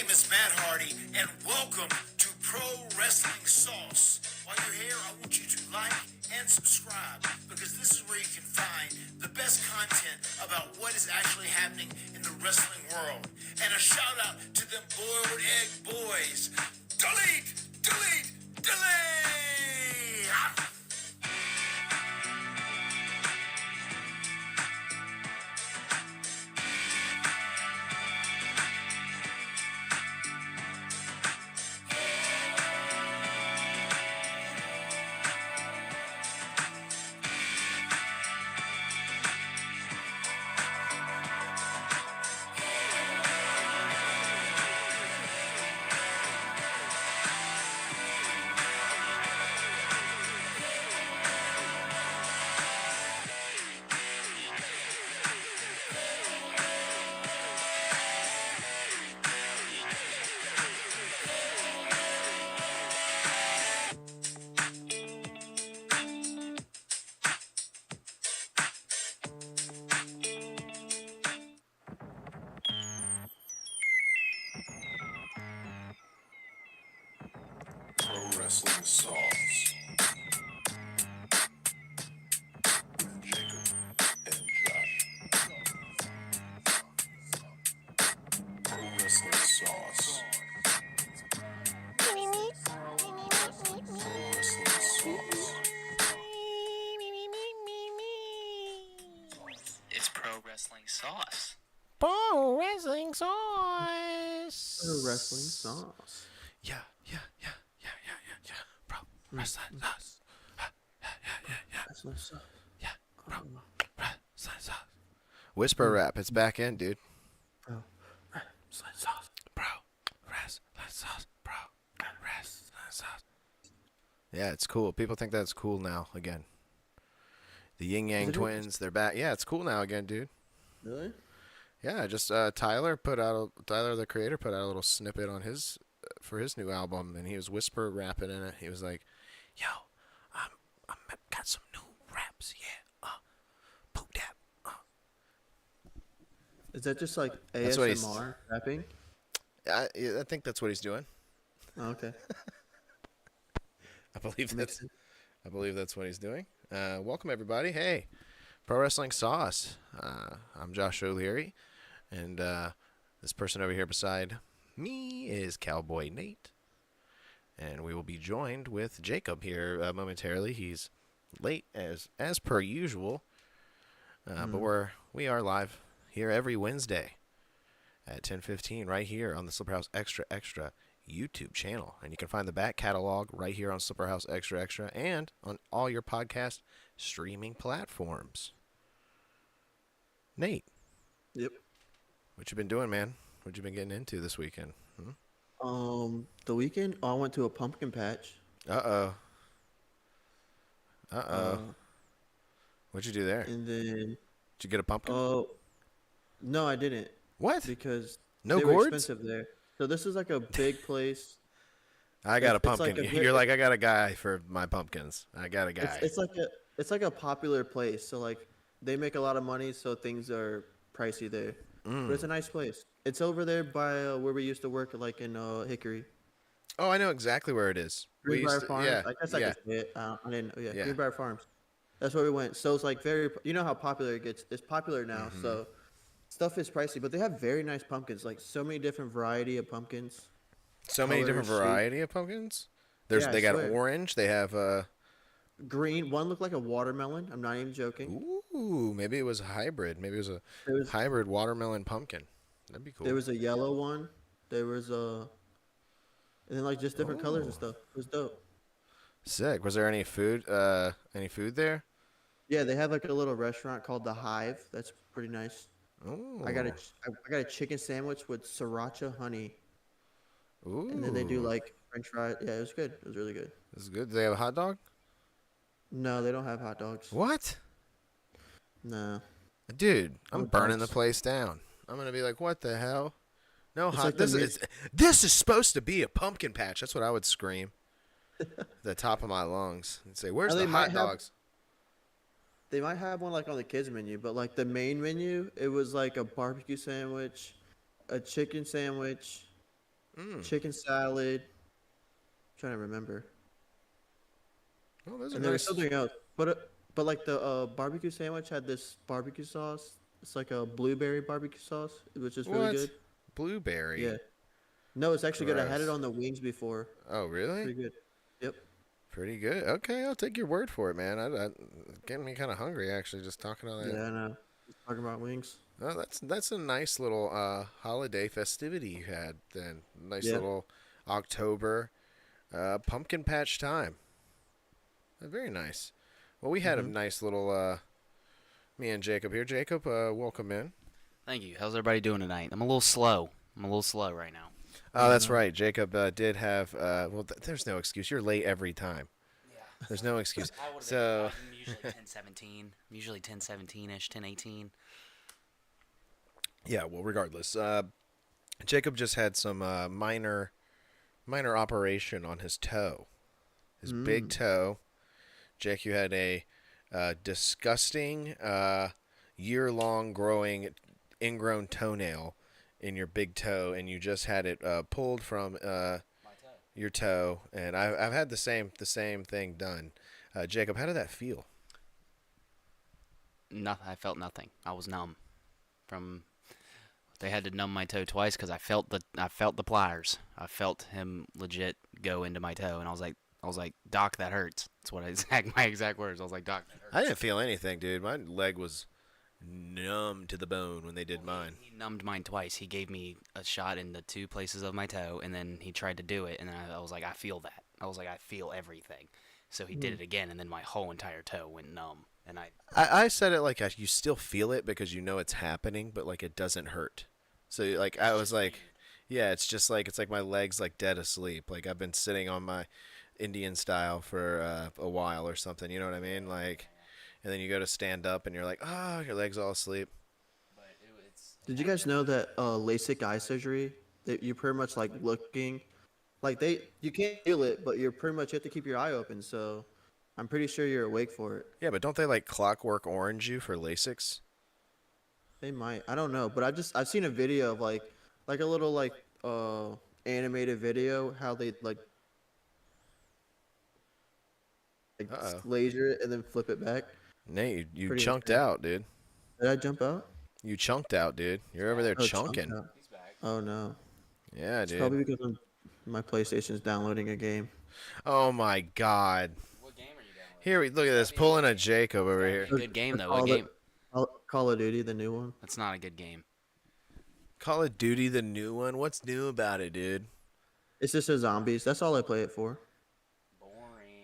is Matt Hardy, and welcome to Pro Wrestling Sauce. While you're here, I want you to like and subscribe, because this is where you can find the best content about what is actually happening in the wrestling world. And a shout out to them boiled egg boys. Delete, delete, delete! Pro Wrestling Sauce with Jacob and Josh. Pro Wrestling Sauce. Pro Wrestling Sauce. It's Pro Wrestling Sauce. Pro Wrestling Sauce. Pro Wrestling Sauce. Yeah. Pro Wrestling Sauce. Wrestling Sauce. Yeah. Pro Wrestling Sauce. Whisper rap. It's back in, dude. Pro Wrestling Sauce. Pro Wrestling Sauce. Pro Wrestling Sauce. Yeah, it's cool. People think that's cool now again. The Yin Yang Twins, they're back. Yeah, it's cool now again, dude. Really? Yeah, just Tyler the creator put out a little snippet on his for his new album, and he was whisper rapping in it. He was like, "Yo, I'm got some new raps, yeah. Poop that." Is that just like That's what he's- ASMR rapping? I think that's what he's doing. Oh, okay. I believe Makes that's what he's doing. Welcome everybody. Hey, Pro Wrestling Sauce. I'm Josh O'Leary, and this person over here beside me is Cowboy Nate, and we will be joined with Jacob here momentarily. He's late as per usual, but we are live here every Wednesday at 10:15 right here on the Slipperhouse Extra Extra YouTube channel, and you can find the back catalog right here on Slipperhouse Extra Extra and on all your podcast streaming platforms. Nate, Yep. what you been doing, man? What you been getting into this weekend? The weekend, I went to a pumpkin patch. Uh-oh. What'd you do there? And then, Did you get a pumpkin? no, I didn't, What? because No they were gourds? expensive there. So this is like a big place. I got a it's like pumpkin. a You're like, I got a guy for my pumpkins. I got a guy. It's like a popular place. So like they make a lot of money, so things are pricey there. But it's a nice place. It's over there by where we used to work, like in Hickory. Oh, I know exactly where it is. We Greenbrier used to- Farms. yeah, I guess I yeah. could say it. I didn't. Yeah, Yeah. Greenbrier Farms. That's where we went. So it's like very. You know how popular it gets. It's popular now. Mm-hmm. So stuff is pricey, but they have very nice pumpkins. Like so many different variety of pumpkins. So many different colors, shape. variety of pumpkins. Yeah, I They got swear. orange. They have Green. One looked like a watermelon. I'm not even joking. ooh, maybe it was a hybrid. Maybe it was a There was hybrid watermelon pumpkin. That'd be cool. there was a yellow one. There was a. And then like just different colors and stuff. It was dope. Sick. Was there any food? Any food there? Yeah, they have like a little restaurant called the Hive. That's pretty nice. Ooh. I got a chicken sandwich with sriracha honey. Ooh. And then they do like French fries. Yeah, it was good. It was really good. This is good. Do they have a hot dog? No, they don't have hot dogs. What? No. Dude, I'm No burning the dogs. place down. I'm gonna be like, what the hell? No It's hot. like the This is supposed to be a pumpkin patch. That's what I would scream. At the top of my lungs and say, "Where's Oh, the they hot might have- dogs?" They might have one like on the kids menu, but like the main menu, it was like a barbecue sandwich, a chicken sandwich, chicken salad. Trying to remember. Oh, those are And there was nice. something else, but like the barbecue sandwich had this barbecue sauce. It's like a blueberry barbecue sauce, which is really What? good. Blueberry. Yeah. No, it's actually good. I had it Gross. on the wings before. Oh, really? Pretty good. Yep. Pretty good. Okay, I'll take your word for it, man. Getting me kind of hungry actually, just talking all that. Yeah, I know. Just talking about wings. Oh, that's a nice little holiday festivity you had then. Nice Yeah. little October pumpkin patch time. Very nice. Well, we had a Hmm. nice little me and Jacob here. Jacob, welcome in. Thank you. How's everybody doing tonight? I'm a little slow. Right now. Oh, that's no. right. Jacob did have. Well, there's no excuse. You're late every time. Yeah. There's no excuse. I would So, I'm usually 10:17. I'm usually 10:17ish, 10:18. yeah. Well, regardless, Jacob just had some minor operation on his toe, his big toe. Jake, you had a disgusting year-long growing ingrown toenail in your big toe, and you just had it pulled from My toe. your toe. And I've had the same thing done. Jacob, how did that feel? I felt nothing. I was numb. They had to numb my toe twice because I felt the pliers. I felt him legit go into my toe, and I was like, Doc, that hurts. That's what my exact words. I was like, Doc, that hurts. I didn't feel anything, dude. My leg was numb to the bone when they did mine. He numbed mine twice. He gave me a shot in the two places of my toe, and then he tried to do it, and then I was like, I feel that. I was like, I feel everything. So he did it again, and then my whole entire toe went numb, and I said it like you still feel it because you know it's happening, but like it doesn't hurt. So like I was like, yeah, it's just like my legs like dead asleep. Like I've been sitting on my Indian style for a while or something. You know what I mean? Like, and then you go to stand up and you're like, oh, your legs all asleep. Did you guys know that LASIK eye surgery, that you're pretty much like looking, like you can't feel it, but you're pretty much, you have to keep your eye open. So I'm pretty sure you're awake for it. Yeah, but don't they like clockwork orange you for LASIX? They might. I don't know, but I've seen a video of like a little like animated video how they like Uh-oh. laser it and then flip it back. Nate, you Pretty chunked intense. out, dude. Did I jump out? You chunked out, dude. You're over there Oh, chunked chunking. out. Oh no. Yeah, It's dude. probably because my PlayStation's downloading a game. Oh my God. What game are you downloading? Here we look at this, pulling a Jacob over here. Good game though. Call What of- game? Call of Duty, the new one. That's not a good game. Call of Duty, the new one. What's new about it, dude? It's just a zombies. That's all I play it for. Boring.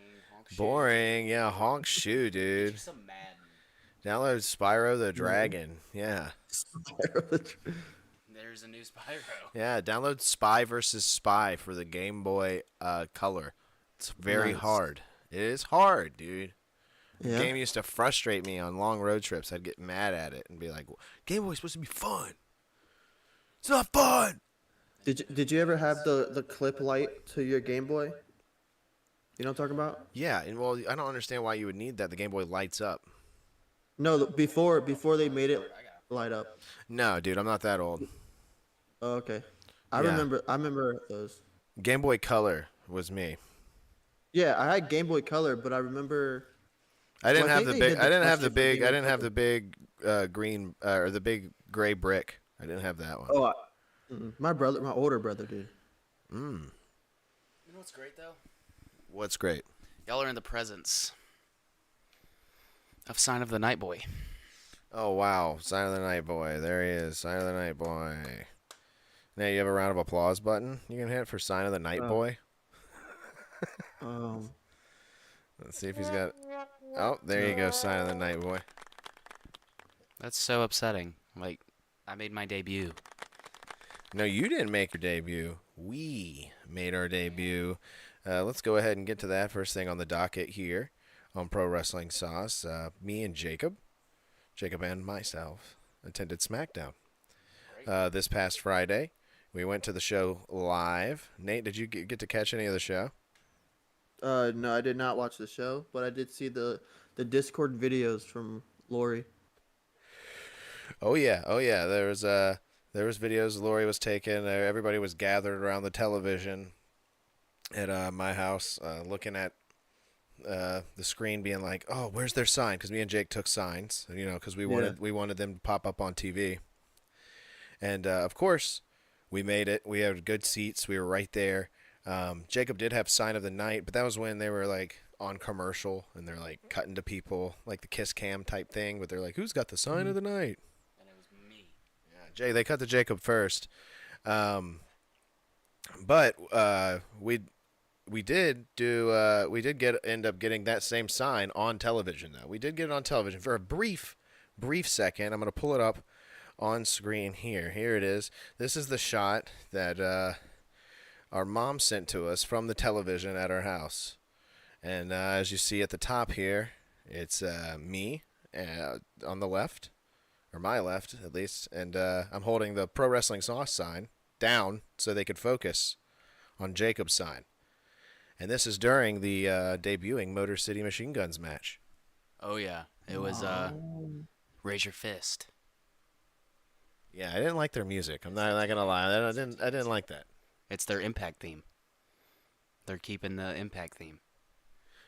Boring. Yeah, honk shoe, dude. Some Madden. Download Spyro the Dragon. Yeah. There's a new Spyro. Yeah, download Spy versus Spy for the Game Boy Color. It's very Nice. hard. It is hard, dude. The Yeah. game used to frustrate me on long road trips. I'd get mad at it and be like, Game Boy's supposed to be fun. It's not fun. Did you ever have the clip light to your Game Boy? You know what I'm talking about? Yeah, and well, I don't understand why you would need that. The Game Boy lights up. No, before they made it light up. No, dude, I'm not that old. Oh, okay. I Yeah. remember those. Game Boy Color was me. Yeah, I had Game Boy Color, but I remember. I didn't Well, I have the think they big. did I the didn't have the fleshy for big. Game I Boy didn't have Color. the big green or the big gray brick. I didn't have that one. Oh, my older brother did. You know what's great though? What's great? Y'all are in the presence of Sign of the Night Boy. Oh wow, Sign of the Night Boy. There he is, Sign of the Night Boy. Now you have a round of applause button you can hit for Sign of the Night Boy. Let's see if he's got. Oh, there you go, Sign of the Night Boy. That's so upsetting. Like, I made my debut. No, you didn't make your debut. We made our debut. Let's go ahead and get to that first thing on the docket here on Pro Wrestling Sauce. Me and Jacob and myself, attended Smackdown this past Friday. We went to the show live. Nate, did you get to catch any of the show? No, I did not watch the show, but I did see the Discord videos from Lori. Oh yeah. There was There was videos Lori was taking. Everybody was gathered around the television at my house, looking at the screen, being like, "Oh, where's their sign?" Because me and Jake took signs, because we wanted them to pop up on TV. And of course, we made it. We had good seats. We were right there. Jacob did have sign of the night, but that was when they were like on commercial and they're like cutting to people, like the kiss cam type thing. But they're like, "Who's got the sign of the night?" And it was me. Yeah, they cut to Jacob first. But we did end up getting that same sign on television though. We did get it on television for a brief second. I'm gonna pull it up on screen here. Here it is. This is the shot that our mom sent to us from the television at our house. And as you see at the top here, it's me on the left, or my left at least, and I'm holding the Pro Wrestling Sauce sign down so they could focus on Jacob's sign. And this is during the debuting Motor City Machine Guns match. Oh yeah, it was Raise Your Fist. Yeah, I didn't like their music. I'm not gonna lie. I didn't like that. It's their Impact theme. They're keeping the Impact theme.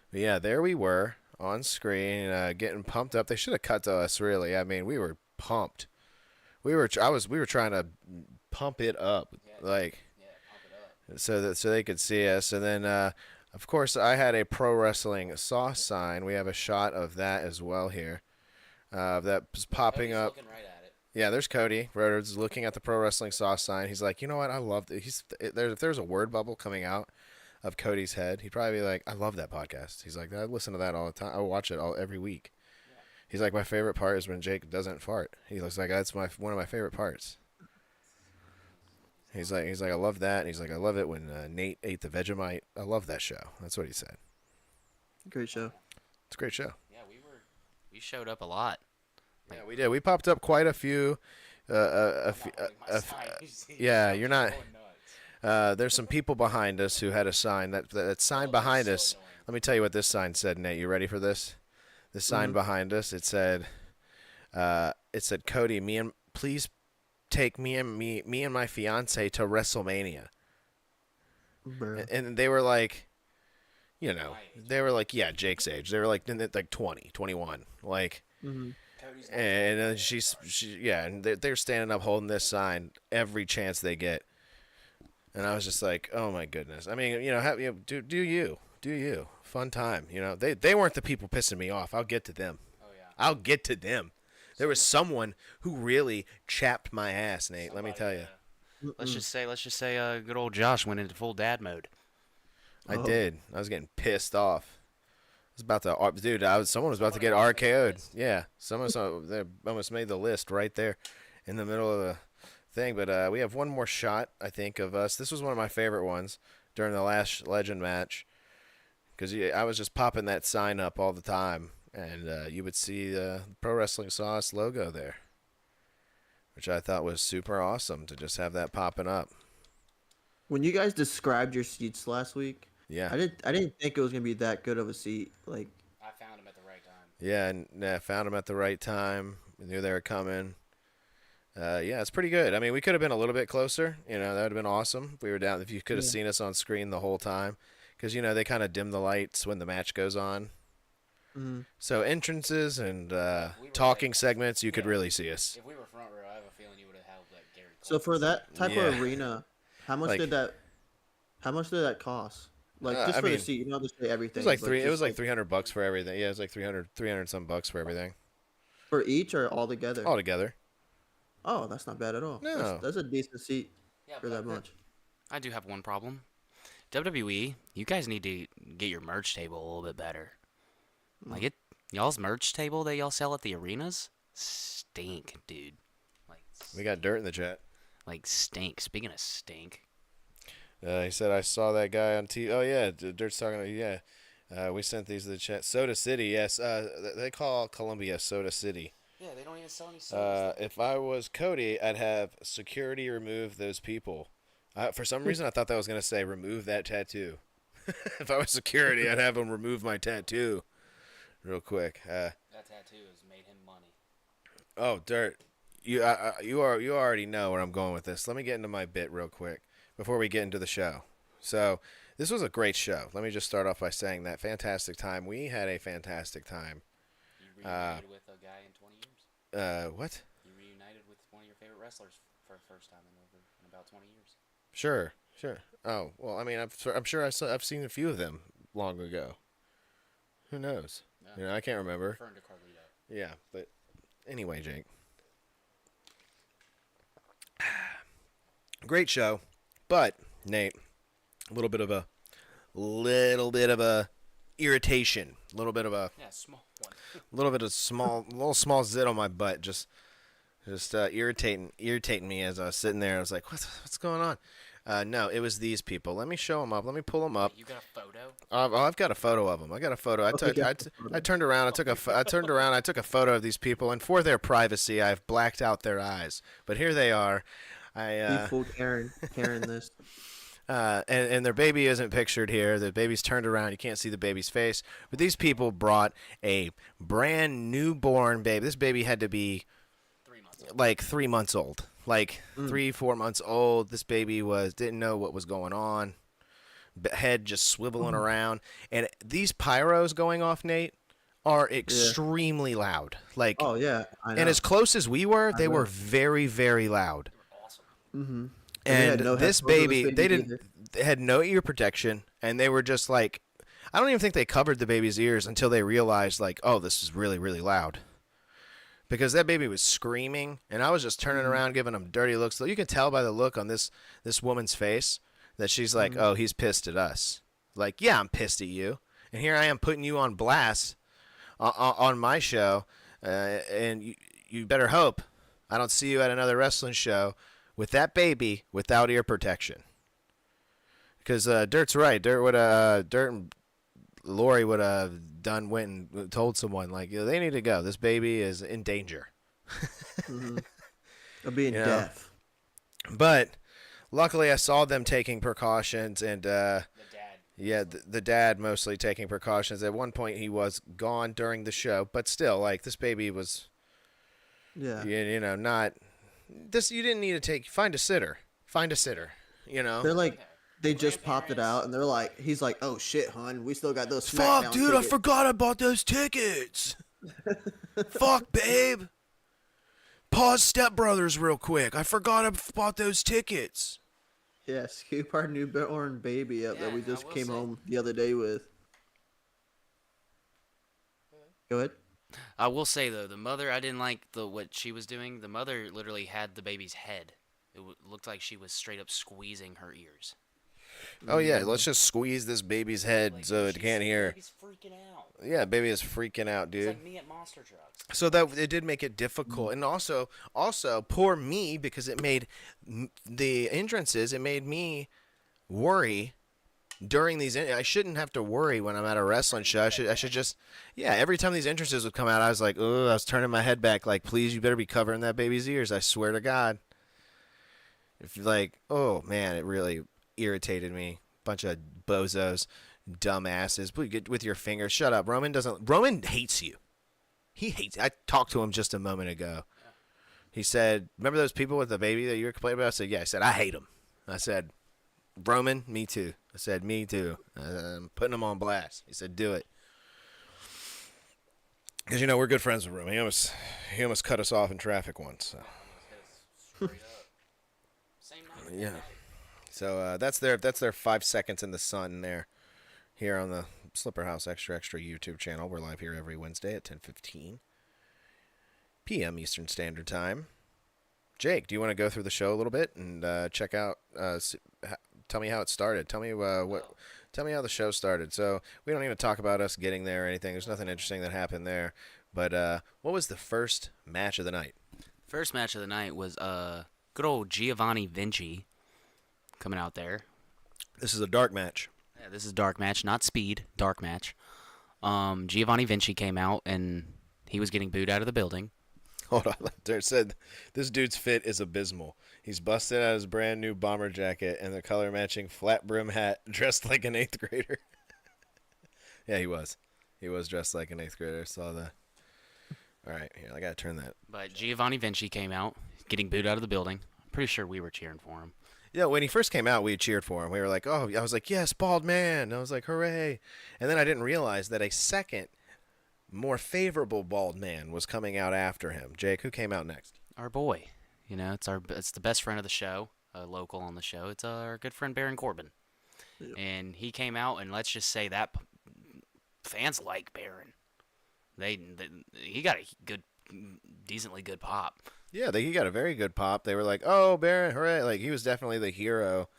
But yeah, there we were on screen, getting pumped up. They should have cut to us. Really, I mean, we were pumped. We were trying to pump it up, pump it up, so they could see us. And then, of course, I had a Pro Wrestling Sauce sign. We have a shot of that as well here. That was popping up. Looking right at it. Yeah, there's Cody Rhodes looking at the Pro Wrestling Sauce sign. He's like, you know what? I love it. If there's a word bubble coming out of Cody's head, he'd probably be like, I love that podcast. He's like, I listen to that all the time. I watch it every week. Yeah. He's like, my favorite part is when Jake doesn't fart. He looks like that's one of my favorite parts. He's like, I love that. And he's like, I love it when Nate ate the Vegemite. I love that show. That's what he said. Great show. It's a great show. Yeah, we showed up a lot. Yeah, we did. We popped up quite a few. Yeah, you're not. There's some people behind us who had a sign. That sign behind us. Let me tell you what this sign said, Nate. You ready for this? This sign behind us. It said, Cody, please take me and my fiance to WrestleMania. And they were like, they were like, yeah, Jake's age. They were like 20, 21, like. Mm-hmm. And and they're standing up holding this sign every chance they get, and I was just like, oh my goodness. I mean, do you fun time? They weren't the people pissing me off. I'll get to them. Oh yeah, I'll get to them. There was someone who really chapped my ass, Nate. Let me tell you. Let's just say, good old Josh went into full dad mode. I did. I was getting pissed off. Someone was about to get RKO'd. Yeah, they almost made the list right there in the middle of the thing. But we have one more shot, I think, of us. This was one of my favorite ones during the last Legend match, because I was just popping that sign up all the time, and you would see the Pro Wrestling Sauce logo there, which I thought was super awesome to just have that popping up. When you guys described your seats last week, yeah, I didn't think it was gonna be that good of a seat. Like, I found him at the right time. Yeah, and found them at the right time. We knew they were coming. Yeah, it's pretty good. I mean, we could have been a little bit closer. That would have been awesome if we were down. If you could have seen us on screen the whole time, because they kind of dim the lights when the match goes on. Mm-hmm. So entrances and talking segments, you could really see us. If we were front row, I have a feeling you would have held that Gary. So for that type of arena, how much did that cost? Like just for the seat, you don't have to say everything. It was like $300 for everything. Yeah, it was like 300 some bucks for everything. For each or all together? All together. Oh, that's not bad at all. No, that's a decent seat for that much. I do have one problem. WWE, you guys need to get your merch table a little bit better. Like y'all's merch table that y'all sell at the arenas stink, dude. We got dirt in the chat. Like stink. Speaking of stink. He said, I saw that guy on TV. Oh, yeah, Dirt's talking about, we sent these to the chat. Soda City, yes. They call Columbia Soda City. Yeah, they don't even sell any sodas. If I was Cody, I'd have security remove those people. For some reason, I thought that was going to say remove that tattoo. If I was security, I'd have them remove my tattoo real quick. That tattoo has made him money. Oh, Dirt. you already know where I'm going with this. Let me get into my bit real quick before we get into the show. So this was a great show. Let me just start off by saying that fantastic time. We had a fantastic time. You reunited with a guy in 20 years. What? You reunited with one of your favorite wrestlers for the first time in about 20 years. Sure. Oh well, I mean, I'm sure I've seen a few of them long ago. Who knows? Yeah. I can't remember. Referring to Carlito. Yeah, but anyway, Jake. Great show, but Nate, a little bit of a irritation, a little bit of a small one. little small zit on my butt, just irritating me as I was sitting there. I was like, what's going on? No, it was these people. Let me show them up. Let me pull them up. You got a photo? I've got a photo of them. I got a photo. I turned around. I took a photo of these people, and for their privacy, I've blacked out their eyes. But here they are. You fooled Karen this. And their baby isn't pictured here. The baby's turned around. You can't see the baby's face. But these people brought a brand newborn baby. This baby had to be 3 months old. like 3 months old. Like 3-4 months old. This baby didn't know what was going on. Head just swiveling around. And these pyros going off, Nate, are extremely loud. Like, oh yeah, I know. and as close as we were, they were very, very loud. Awesome. Mm-hmm. And this baby, they either. had no ear protection, and they were just like, I don't even think they covered the baby's ears until they realized, like, oh, this is really, really loud. Because that baby was screaming, and I was just turning around, giving them dirty looks. You can tell by the look on this woman's face that she's like, oh, he's pissed at us. Like, yeah, I'm pissed at you. And here I am putting you on blast on my show, and you better hope I don't see you at another wrestling show with that baby without ear protection. Because Dirt's right. Dirt and Lori would have went and told someone, like, they need to go. This baby is in danger. Of being deaf. But luckily I saw them taking precautions, and The dad. yeah, the dad mostly taking precautions. At one point he was gone during the show, but still, like, this baby was, not this. You didn't need to find a sitter. They're like, they just popped it out, and they're like, he's like, oh shit, hon, we still got those. Fuck, Smackdown dude, tickets. I forgot about those tickets. Fuck, babe. Pause Step Brothers real quick. I forgot about those tickets. Yeah, scoop our newborn baby up that we Yeah, just I will came say- home the other day with. Go ahead. I will say though, the mother, I didn't like what she was doing. The mother literally had the baby's head. It looked like she was straight up squeezing her ears. Oh yeah, let's just squeeze this baby's head Like, so it she's- can't hear. Baby's freaking out. Yeah, baby is freaking out, It's dude. like me at Monster Trucks. So that it did make it difficult, and also poor me, because it made the entrances. It made me worry during these. I shouldn't have to worry when I'm at a wrestling show. I should just, every time these entrances would come out, I was like, oh, I was turning my head back, like, please, you better be covering that baby's ears. I swear to God. If you're like, oh man, it really irritated me. Bunch of bozos, dumbasses. Please get with your fingers. Shut up. Roman hates you. He hates. I talked to him just a moment ago. He said, remember those people with the baby that you were complaining about? I said, yeah. I said, I hate them. I said, Roman, me too. I said, me too. I'm putting him on blast. He said, do it. Because, we're good friends with Roman. He almost cut us off in traffic once. So. Straight up. Same night. Yeah. So that's their 5 seconds in the sun there, here on the Slipper House Extra YouTube channel. We're live here every Wednesday at 10:15 p.m. Eastern Standard Time. Jake, do you want to go through the show a little bit and check out? Tell me how it started. Tell me Tell me how the show started. So we don't even talk about us getting there or anything. There's nothing interesting that happened there. But what was the first match of the night? First match of the night was good old Giovanni Vinci coming out there. This is a dark match. Yeah, this is dark match, not speed, dark match. Giovanni Vinci came out and he was getting booed out of the building. Hold on. There said this dude's fit is abysmal. He's busted out his brand new bomber jacket and the color matching flat brim hat, dressed like an 8th grader. Yeah, he was. He was dressed like an 8th grader. I saw that. All right, here, I got to turn that. But Giovanni Vinci came out, getting booed out of the building. I'm pretty sure we were cheering for him. Yeah, when he first came out, we cheered for him. We were like, oh, I was like, yes, bald man. I was like, hooray. And then I didn't realize that a second, more favorable bald man was coming out after him. Jake, who came out next? Our boy. You know, it's the best friend of the show, local on the show. It's our good friend Baron Corbin. Yep. And he came out, and let's just say that fans like Baron. He got a good, decently good pop. Yeah, he got a very good pop. They were like, oh, Baron, hooray. Like, he was definitely the hero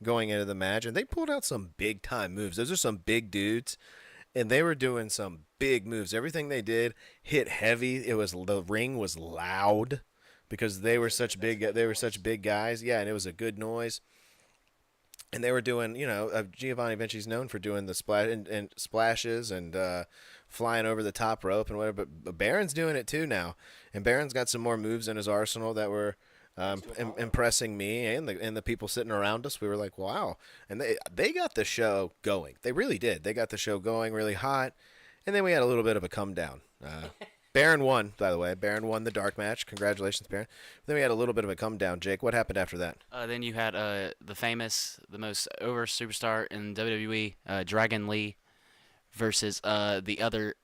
going into the match. And they pulled out some big-time moves. Those are some big dudes. And they were doing some big moves. Everything they did hit heavy. The ring was loud because they were such big guys. Yeah, and it was a good noise. And they were doing, Giovanni Vinci's known for doing the splashes and flying over the top rope and whatever. But Baron's doing it too now, and Baron's got some more moves in his arsenal that were impressing me and the people sitting around us. We were like, wow! And they got the show going. They really did. They got the show going really hot, and then we had a little bit of a come down. Baron won, by the way. Baron won the dark match. Congratulations, Baron. Then we had a little bit of a come down. Jake, what happened after that? Then you had the most over superstar in WWE, Dragon Lee, versus the other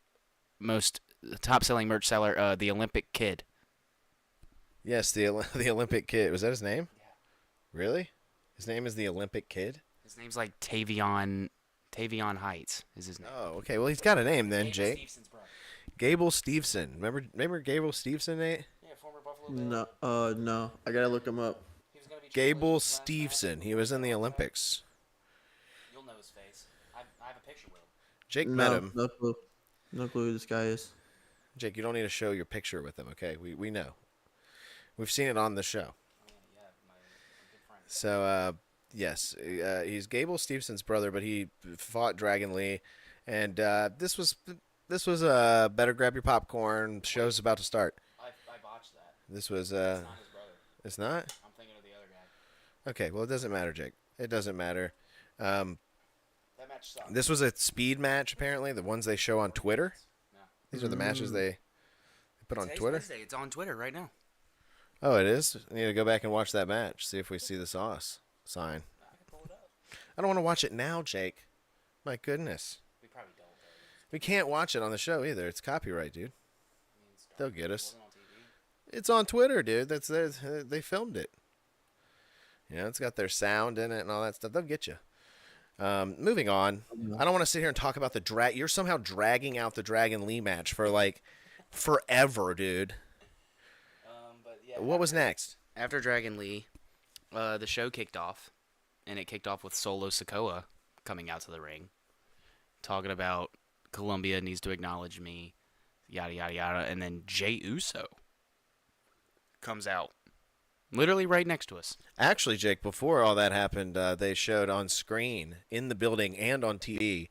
most top-selling merch seller, the Olympic Kid. Yes, the Olympic Kid. Was that his name? Yeah. Really? His name is the Olympic Kid? His name's like Tavion Heights is his name. Oh, okay. Well, he's got a name then, Jake. Stevenson's brother. Gable Steveson. Remember Gable Steveson, Nate? Yeah, former Buffalo Bill. No. I gotta look him up. He was gonna be Gable Triple H's last match. Steveson. He was in the Olympics. You'll know his face. I have a picture with him. Jake met him. No clue. No clue who this guy is. Jake, you don't need to show your picture with him, okay? We know. We've seen it on the show. Yeah, my good friend. So, yes, he's Gable Stevenson's brother, but he fought Dragon Lee, and this was better grab your popcorn. Show's about to start. I botched that. This was It's not his brother. It's not? I'm thinking of the other guy. Okay, well, it doesn't matter, Jake. It doesn't matter. That match sucked. This was a speed match, apparently. The ones they show on Twitter. No. These are the matches they put on Today's Twitter. Wednesday. It's on Twitter right now. Oh, it is? I need to go back and watch that match. See if we see the sauce sign. I can pull it up. I don't want to watch it now, Jake. My goodness. We probably don't. Though. We can't watch it on the show either. It's copyright, dude. They'll get us. Wasn't on TV. It's on Twitter, dude. They filmed it. It's got their sound in it and all that stuff. They'll get you. Moving on. I don't want to sit here and talk about the drag. You're somehow dragging out the Dragon Lee match for like forever, dude. But yeah. What was next? After Dragon Lee, the show kicked off, and it kicked off with Solo Sikoa coming out to the ring, talking about Columbia needs to acknowledge me, yada yada yada, and then Jey Uso comes out, literally right next to us. Actually, Jake, before all that happened, they showed on screen in the building and on TV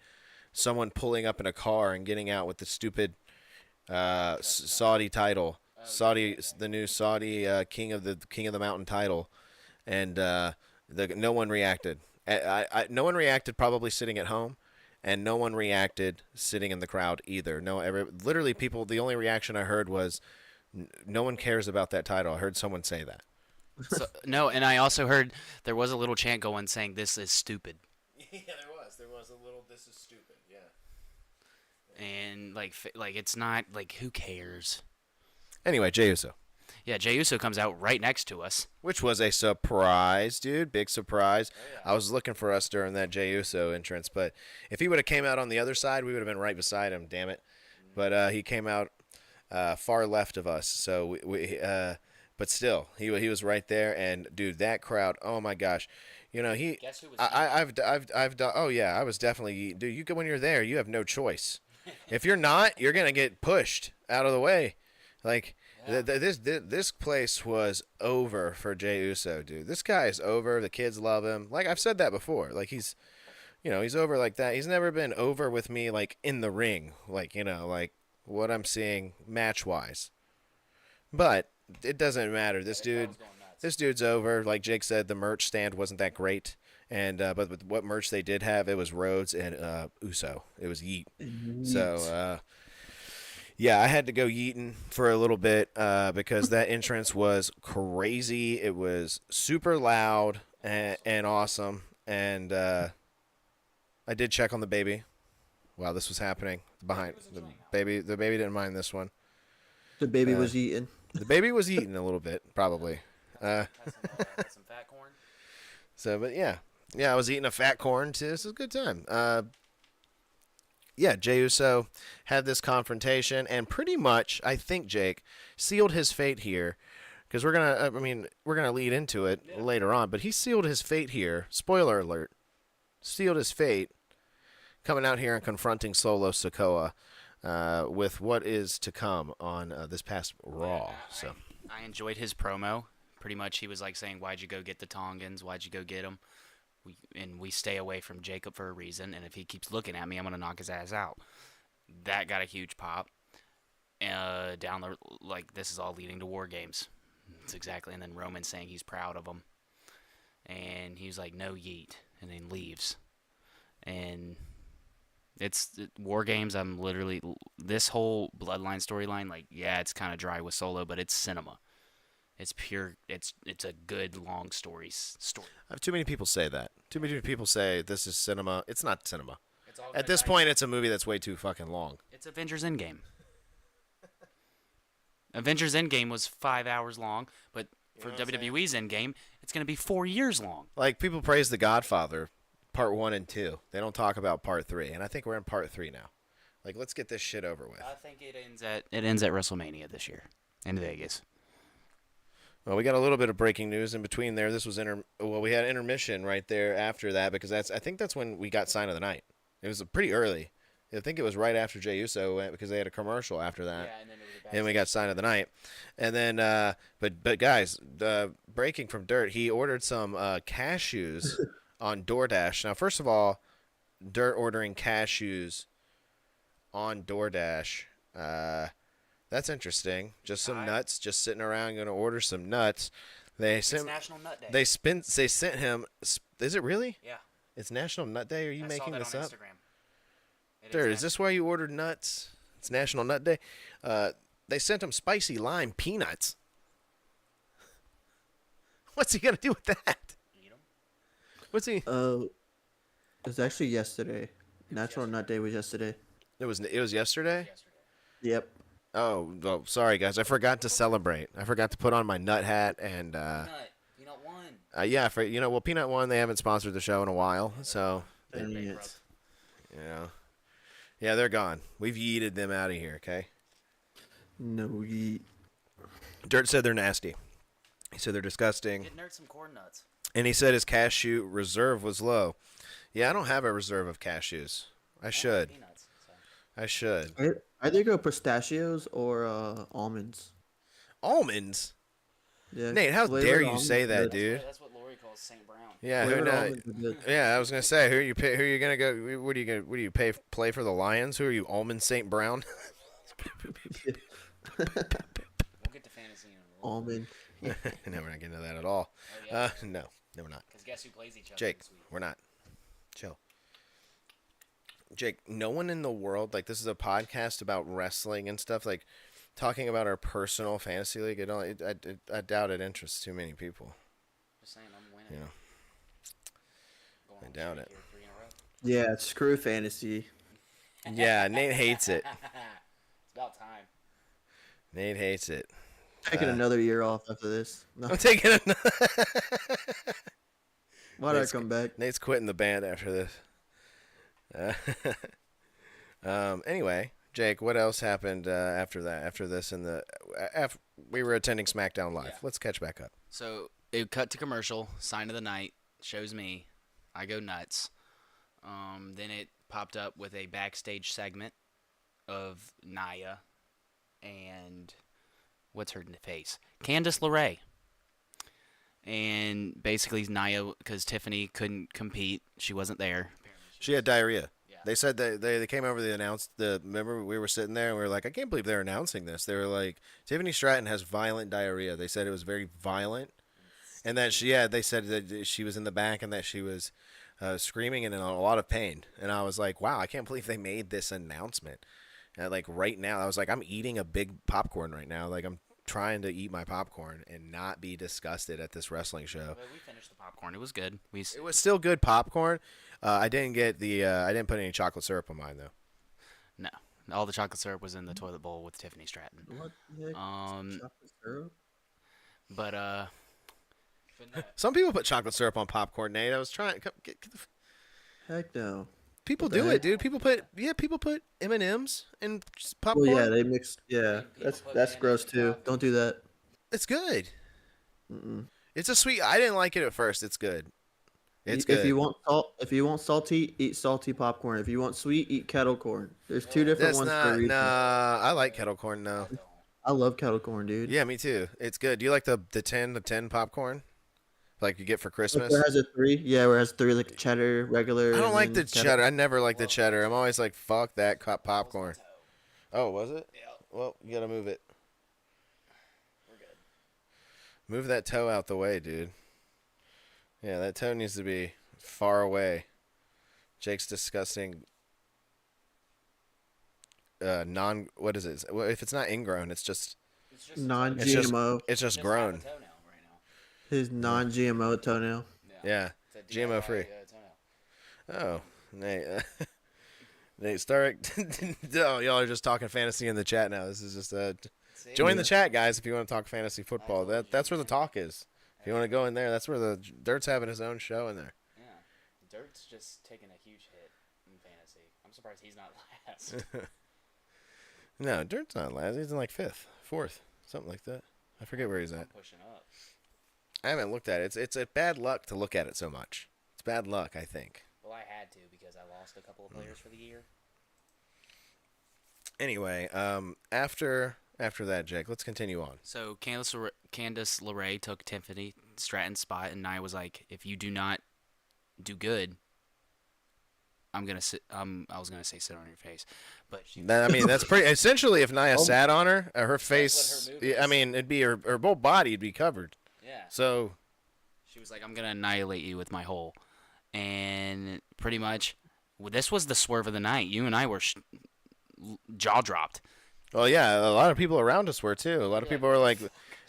someone pulling up in a car and getting out with the stupid Saudi title, the new Saudi King of the Mountain title, and no one reacted. No one reacted probably sitting at home, and no one reacted sitting in the crowd either. Literally people. The only reaction I heard was, no one cares about that title. I heard someone say that. So, no, and I also heard there was a little chant going saying, "This is stupid." Yeah, there was a little. This is stupid. Yeah. And like it's not like, who cares? Anyway, Jey Uso. Yeah, Jey Uso comes out right next to us. Which was a surprise, dude. Big surprise. Oh, yeah. I was looking for us during that Jey Uso entrance, but if he would have came out on the other side, we would have been right beside him, damn it. But he came out far left of us, so but still, he was right there, and dude, that crowd, oh my gosh. Guess who was I've done. Oh yeah, I was definitely. Dude, you go when you're there, you have no choice. If you're not, you're gonna get pushed out of the way. Like this place was over for Jey Uso, dude. This guy is over. The kids love him. Like I've said that before. Like he's over like that. He's never been over with me like in the ring. Like like what I'm seeing match wise. But it doesn't matter. This dude's over. Like Jake said, the merch stand wasn't that great. And but with what merch they did have, it was Rhodes and Uso. It was Yeet. So Yeah, I had to go yeeting for a little bit because that entrance was crazy. It was super loud and awesome. And I did check on the baby while this was happening. Behind the baby didn't mind this one. The baby was eating. The baby was eating a little bit, probably. Had some fat corn. So, but yeah, I was eating a fat corn too. This was a good time. Yeah, Jey Uso had this confrontation and pretty much, I think, Jake sealed his fate here because we're gonna lead into it later on. But he sealed his fate here. Spoiler alert: sealed his fate, coming out here and confronting Solo Sikoa with what is to come on this past Raw. So I enjoyed his promo. Pretty much, he was like saying, "Why'd you go get the Tongans? Why'd you go get them? We stay away from Jacob for a reason. And if he keeps looking at me, I'm gonna knock his ass out." That got a huge pop. Down the this is all leading to War Games. It's exactly. And then Roman saying he's proud of him, and he's like, "No yeet," and then leaves. And it's War Games. I'm literally this whole Bloodline storyline. Like, yeah, it's kind of dry with Solo, but it's cinema. It's pure. It's a good long story. I have too many people say that. Too many people say this is cinema. It's not cinema. It's all At this point, it's a movie that's way too fucking long. It's Avengers Endgame. Avengers Endgame was 5 hours long, but for WWE's Endgame, it's going to be 4 years long. Like, people praise The Godfather, Part 1 and 2. They don't talk about Part 3, and I think we're in Part 3 now. Like, let's get this shit over with. I think it ends at WrestleMania this year in Vegas. Well, we got a little bit of breaking news in between there. This was we had intermission right there after that because I think that's when we got Sign of the Night. It was pretty early. I think it was right after Jey Uso went because they had a commercial after that. Yeah, and then it was and we got Sign of the Night. And then, but guys, breaking from Dirt, he ordered some cashews on DoorDash. Now, first of all, Dirt ordering cashews on DoorDash. That's interesting. Just some nuts, just sitting around, going to order some nuts. It's National Nut Day. They sent him. Is it really? Yeah. It's National Nut Day. Are you making this up? Instagram. Dirt, is this why you ordered nuts? It's National Nut Day. They sent him spicy lime peanuts. What's he gonna do with that? Eat 'em. What's he? It was actually yesterday. Natural Nut Day was yesterday. It was yesterday. Yep. Oh, well, sorry guys. I forgot to celebrate. I forgot to put on my nut hat and. Peanut one. Yeah, well, Peanut One, they haven't sponsored the show in a while, so. Dang it. Yeah, they're gone. We've yeeted them out of here. Okay. No yeet. Dirt said they're nasty. He said they're disgusting. Get Nerd some corn nuts. And he said his cashew reserve was low. Yeah, I don't have a reserve of cashews. I should. Peanuts, so. I should. Either go pistachios or almonds. Almonds? Yeah. Nate, how flavored dare you almonds say are that, good. dude? That's what Lori calls St. Brown. Yeah, Flavored almonds are good. yeah. I was gonna say, who are you gonna go? What are you play for the Lions? Who are you, Almond St. Brown? We'll get to fantasy in a little. Almond. No, we're not getting to that at all. Oh, yeah. No, we're not. Because guess who plays each other Jake, this week? we're not. Chill. Jake, no one in the world, like, this is a podcast about wrestling and stuff, like, talking about our personal fantasy league. I doubt it interests too many people. Just saying, I'm winning. You know, Going I on doubt streak it. here, 3 in a row. Yeah, screw fantasy. Yeah, Nate hates it. It's about time. Nate hates it. Taking another year off after this. No. I'm taking another. Why'd I come back? Nate's quitting the band after this. Anyway, Jake, what else happened after that? After this, after we were attending SmackDown Live. Yeah. Let's catch back up. So it cut to commercial. Sign of the Night shows me. I go nuts. Then it popped up with a backstage segment of Nia and what's her face? Candice LeRae. And basically Nia, because Tiffany couldn't compete, she wasn't there. She had diarrhea. Yeah. They said that they came over. They announced Remember, we were sitting there and we were like, I can't believe they're announcing this. They were like, Tiffany Stratton has violent diarrhea. They said it was very violent, and that they said that she was in the back and that she was screaming and in a lot of pain. And I was like, wow, I can't believe they made this announcement. And like right now, I was like, I'm eating a big popcorn right now. Like I'm trying to eat my popcorn and not be disgusted at this wrestling show. But we finished the popcorn. It was good. It was still good popcorn. I didn't get I didn't put any chocolate syrup on mine though. No. All the chocolate syrup was in the toilet bowl with Tiffany Stratton. What the heck? Chocolate syrup? But Some people put chocolate syrup on popcorn, Nate. I was trying. Heck no. People What the do heck? it, dude. People put M&Ms in popcorn. Well, yeah, they mix. Yeah, that's gross too. Don't do that. It's good. Mm-mm. It's a sweet. I didn't like it at first. It's good. It's good. If you want salty, eat salty popcorn. If you want sweet, eat kettle corn. There's two different That's ones for a not. reason. Nah, I like kettle corn though. I love kettle corn, dude. Yeah, me too. It's good. Do you like the 10 popcorn? Like you get for Christmas? Where it has a 3? Yeah, where it has 3 like cheddar, regular. I don't and like the then cheddar. I never like the cheddar. I'm always like, fuck that popcorn. Oh, was it? Yeah. Well, you gotta move it. We're good. Move that toe out the way, dude. Yeah, that toe needs to be far away. Jake's disgusting. What is it? Well, if it's not ingrown, it's just non-GMO. it's just grown. His non-GMO toenail. Yeah, GMO free. Oh, Nate. Nate Stark. Oh, y'all are just talking fantasy in the chat now. This is just join the chat, guys, if you want to talk fantasy football. That's where the talk is. If you want to go in there, that's where the Dirt's having his own show in there. Yeah, Dirt's just taking a huge hit in fantasy. I'm surprised he's not last. No, Dirt's not last. He's in like 5th, 4th, something like that. I forget where he's at. Pushing up. I haven't looked at it. It's a bad luck to look at it so much. It's bad luck, I think. Well, I had to because I lost a couple of players for the year. Anyway, after that, Jake, let's continue on. So Candice LeRae took Tiffany Stratton's spot, and I was like, if you do not do good, I'm gonna sit. I was gonna say sit on your face, but she. I mean, that's pretty. Essentially, if Nia sat on her, her what face. her move I is. mean, it'd be her whole body would be covered. Yeah. So She was like, I'm gonna annihilate you with my hole, and pretty much, this was the swerve of the night. You and I were jaw dropped. well, yeah, a lot of people around us were too. A lot of people were like,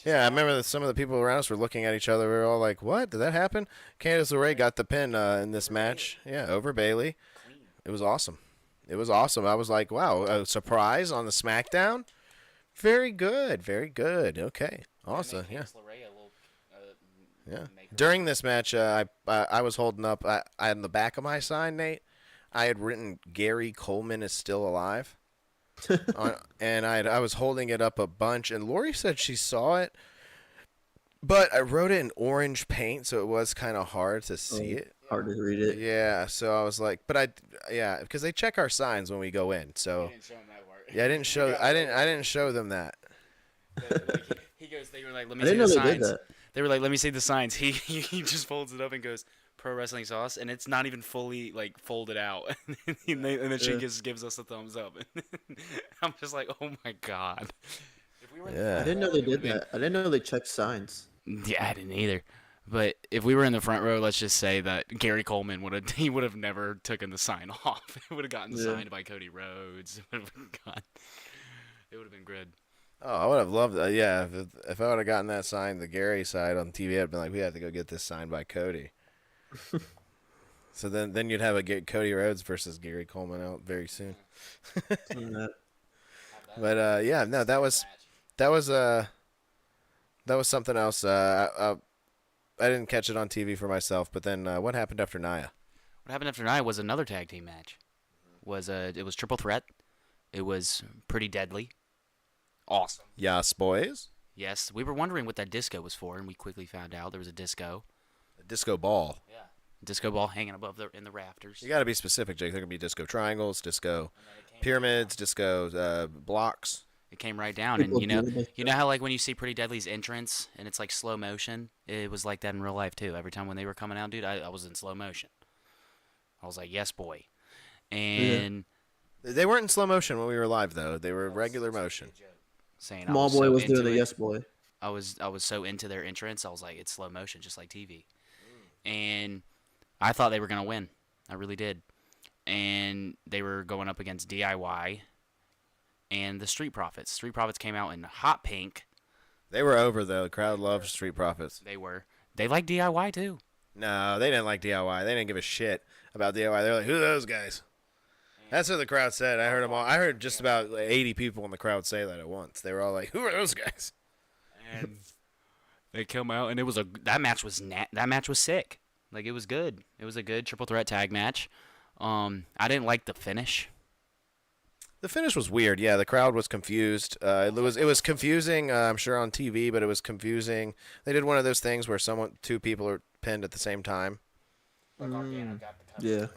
yeah, I remember that some of the people around us were looking at each other. We were all like, what? Did that happen? Candice LeRae got the pin in this match. Yeah, over Bailey. It was awesome. It was awesome. I was like, wow, a surprise on the Smackdown? Very good. Very good. Okay. Awesome. Yeah. Yeah. During this match, I was holding up, on the back of my sign, Nate, I had written Gary Coleman is still alive. And I was holding it up a bunch, and Lori said she saw it, but I wrote it in orange paint, so it was kind of hard to see it. Hard to read it. Yeah, so I was like, because they check our signs when we go in, so yeah, I didn't show them that. He goes. They were like, let me I see didn't the know they did signs. that. They were like, let me see the signs. He just folds it up and goes, Pro Wrestling Sauce, and it's not even fully like folded out. and then she Yeah. just gives us a thumbs up. I'm just like, oh my god. If we were Yeah. I didn't know they did that. I didn't know they checked signs. Yeah, I didn't either. But if we were in the front row, let's just say that Gary Coleman would have never taken the sign off. It would have gotten Yeah. signed by Cody Rhodes. It would have been good. Oh, I would have loved that. Yeah, if I would have gotten that signed, the Gary side on TV, I'd been like, we have to go get this signed by Cody. So then you'd have Cody Rhodes versus Gary Coleman out very soon. Seen that. But yeah, no, that was something else. I didn't catch it on TV for myself. But then what happened after Nia? What happened after tonight was another tag team match. It was triple threat. It was pretty deadly. Awesome. Yes, boys. Yes, we were wondering what that disco was for, and we quickly found out there was a disco. A disco ball. Yeah. Disco ball hanging above in the rafters. You got to be specific, Jake. There can be disco triangles, disco pyramids, disco blocks. It came right down, and People you know do this. how like when you see Pretty Deadly's entrance and it's like slow motion. It was like that in real life too. Every time when they were coming out, dude, I was in slow motion. I was like, yes, boy, and They weren't in slow motion when we were live, though. They were regular motion. saying I Small was boy so was doing into the it. yes boy. I was so into their entrance. I was like, it's slow motion, just like TV. And I thought they were gonna win. I really did. And they were going up against DIY. and the Street Profits. Street Profits came out in hot pink. They were over though. The crowd loved Street Profits. They were. They like DIY too. No, they didn't like DIY. They didn't give a shit about DIY. They're like, who are those guys? That's what the crowd said. I heard them all. I heard just about 80 people in the crowd say that at once. They were all like, who are those guys? And they come out, and that match was sick. Like, it was good. It was a good triple threat tag match. I didn't like the finish. The finish was weird. Yeah, the crowd was confused. It was confusing. I'm sure on TV, but it was confusing. They did one of those things where two people are pinned at the same time. Yeah.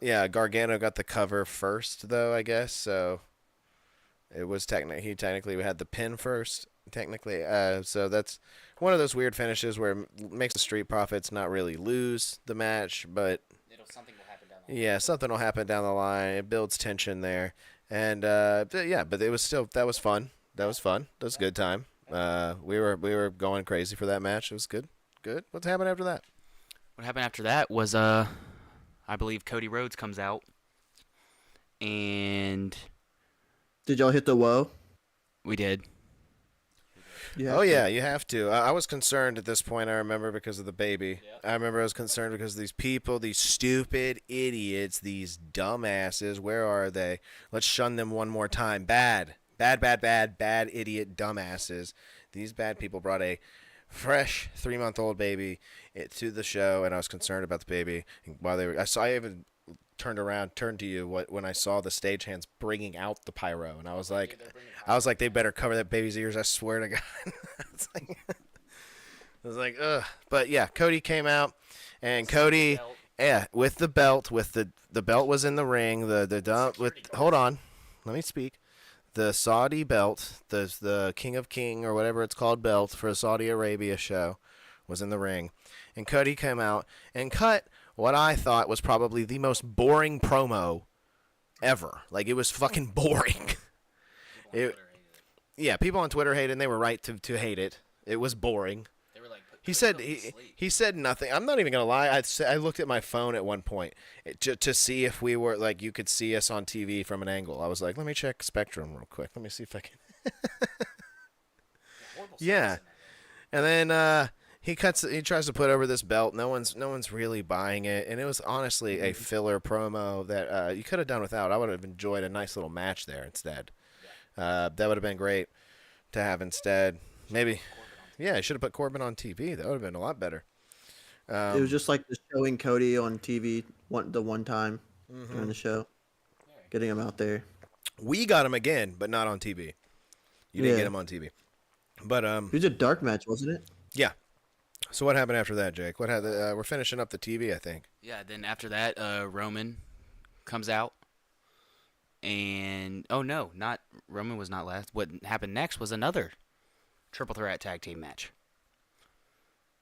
Yeah, Gargano got the cover first, though, I guess. So it was he technically had the pin first, technically. So that's one of those weird finishes where it makes the Street Profits not really lose the match, but Something will happen down the line. yeah, something will happen down the line. It builds tension there, and but it was still that was fun. That was fun. That was a good time. We were going crazy for that match. It was good. Good. What's happened after that? What happened after that was, I believe Cody Rhodes comes out, and Did y'all hit the whoa? we did. Oh yeah, you have to. I was concerned at this point. I remember because of the baby. Yep. I remember I was concerned because of these people, these stupid idiots, these dumbasses. Where are they? Let's shun them one more time. Bad idiot dumbasses. These bad people brought a fresh 3-month-old baby to the show, and I was concerned about the baby. While I even turned to you when I saw the stagehands bringing out the pyro, and I was like, they better cover that baby's ears. I swear to God. I was like, ugh. But yeah, Cody came out, and Cody, yeah, with the belt, the belt was in the ring. Hold on, let me speak. The Saudi belt, the King of King or whatever it's called belt for a Saudi Arabia show, was in the ring, and Cody came out and cut what I thought was probably the most boring promo ever. Like, it was fucking boring. Yeah, people on Twitter hated it, and they were right to hate it. It was boring. They were like, He said nothing. I'm not even gonna lie. I looked at my phone at one point to see if we were like you could see us on TV from an angle. I was like, let me check Spectrum real quick. Let me see if I can. Yeah, and then he tries to put over this belt. No one's really buying it, and it was honestly a filler promo that you could have done without. I would have enjoyed a nice little match there instead. That would have been great to have instead. Maybe. Yeah, I should have put Corbin on TV. That would have been a lot better. It was just like just showing Cody on TV the one time during the show, getting him out there. We got him again, but not on TV. You didn't get him on TV. But it was a dark match, wasn't it? yeah. So what happened after that, Jake? What happened? We're finishing up the TV, I think. Yeah, then after that, Roman comes out. And, oh no, Roman was not last. What happened next was another triple threat tag team match.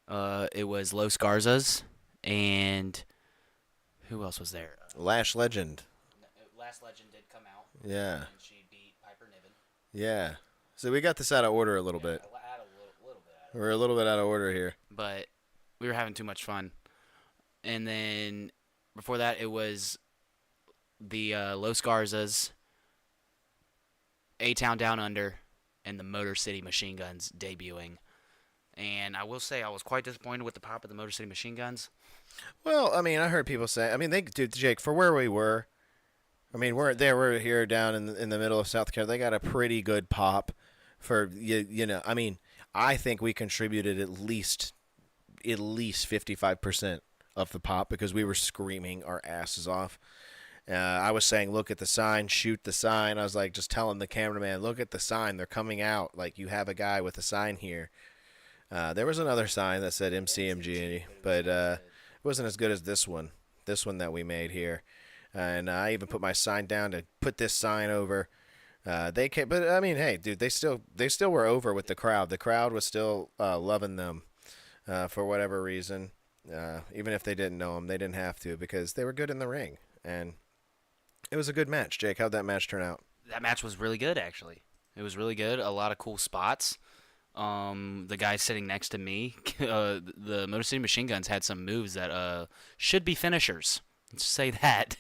It was Los Garzas and who else was there? Lash Legend. Last Legend did come out. Yeah. And she beat Piper Niven. Yeah. So we got this out of order a little bit. We're a little bit out of order here. But we were having too much fun. And then before that, it was the Los Garzas, A-Town Down Under, and the Motor City Machine Guns debuting. And I will say I was quite disappointed with the pop of the Motor City Machine Guns. Well, I mean, I heard people say, Jake, for where we were, I mean, we're here down in the middle of South Carolina. They got a pretty good pop for, you know, I mean, I think we contributed at least 55% of the pop because we were screaming our asses off. I was saying, look at the sign, shoot the sign. I was like, just telling the cameraman, look at the sign. They're coming out. Like, you have a guy with a sign here. There was another sign that said MCMG, but it wasn't as good as this one that we made here. And I even put my sign down to put this sign over. They came, but I mean, hey, dude, they still were over with the crowd. The crowd was still loving them for whatever reason. Even if they didn't know them, they didn't have to because they were good in the ring. And it was a good match. Jake, how'd that match turn out? That match was really good, actually. It was really good. A lot of cool spots. The guy sitting next to me, the Motor City Machine Guns had some moves that should be finishers. Let's say that.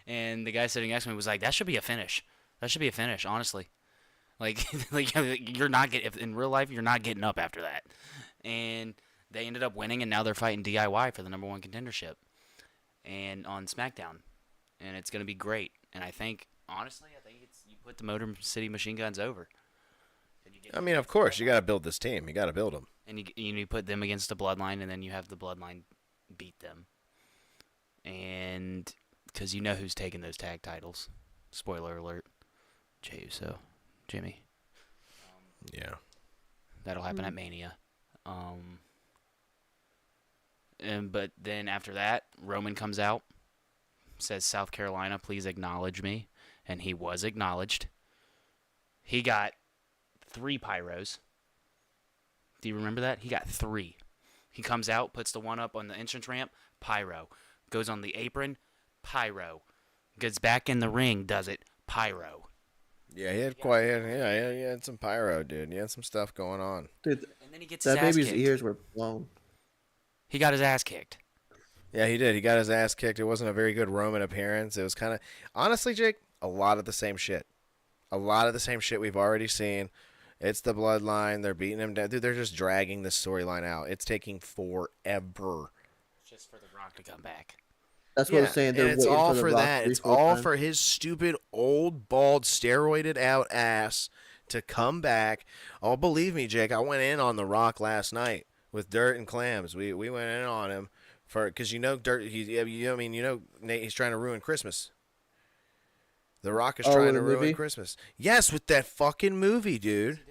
And the guy sitting next to me was like, that should be a finish. That should be a finish, honestly. Like, you're not getting in real life. You're not getting up after that. And they ended up winning, and now they're fighting DIY for the #1 contendership, and on Smackdown, and it's gonna be great. And I think, honestly, it's you put the Motor City Machine Guns over. I mean, of course, you got to build this team. You got to build them. And you put them against the Bloodline, and then you have the Bloodline beat them. And because you know who's taking those tag titles. Spoiler alert. Jey Uso. Jimmy. Yeah. That'll happen at Mania. But then after that, Roman comes out, says, South Carolina, please acknowledge me. And he was acknowledged. He got 3 pyros. Do you remember that? He got 3. He comes out, puts the one up on the entrance ramp, pyro. Goes on the apron, pyro. Gets back in the ring, does it, pyro. Yeah, he had quite. Yeah, he had some pyro, dude. He had some stuff going on. Dude, And then he gets his that ass baby's kicked. ears were blown. He got his ass kicked. Yeah, he did. He got his ass kicked. It wasn't a very good Roman appearance. It was kind of, honestly, Jake, a lot of the same shit. A lot of the same shit we've already seen. It's the Bloodline. They're beating him down. Dude, they're just dragging this storyline out. It's taking forever. Just for The Rock to come back. That's what I'm saying. They're And it's waiting all the for Rock that. to It's be full all time. for his stupid, old, bald, steroided out ass to come back. Oh, believe me, Jake, I went in on The Rock last night with Dirt and Clams. We went in on him because Dirt. Nate. He's trying to ruin Christmas. The Rock is trying with to a ruin movie? Christmas. Yes, with that fucking movie, dude.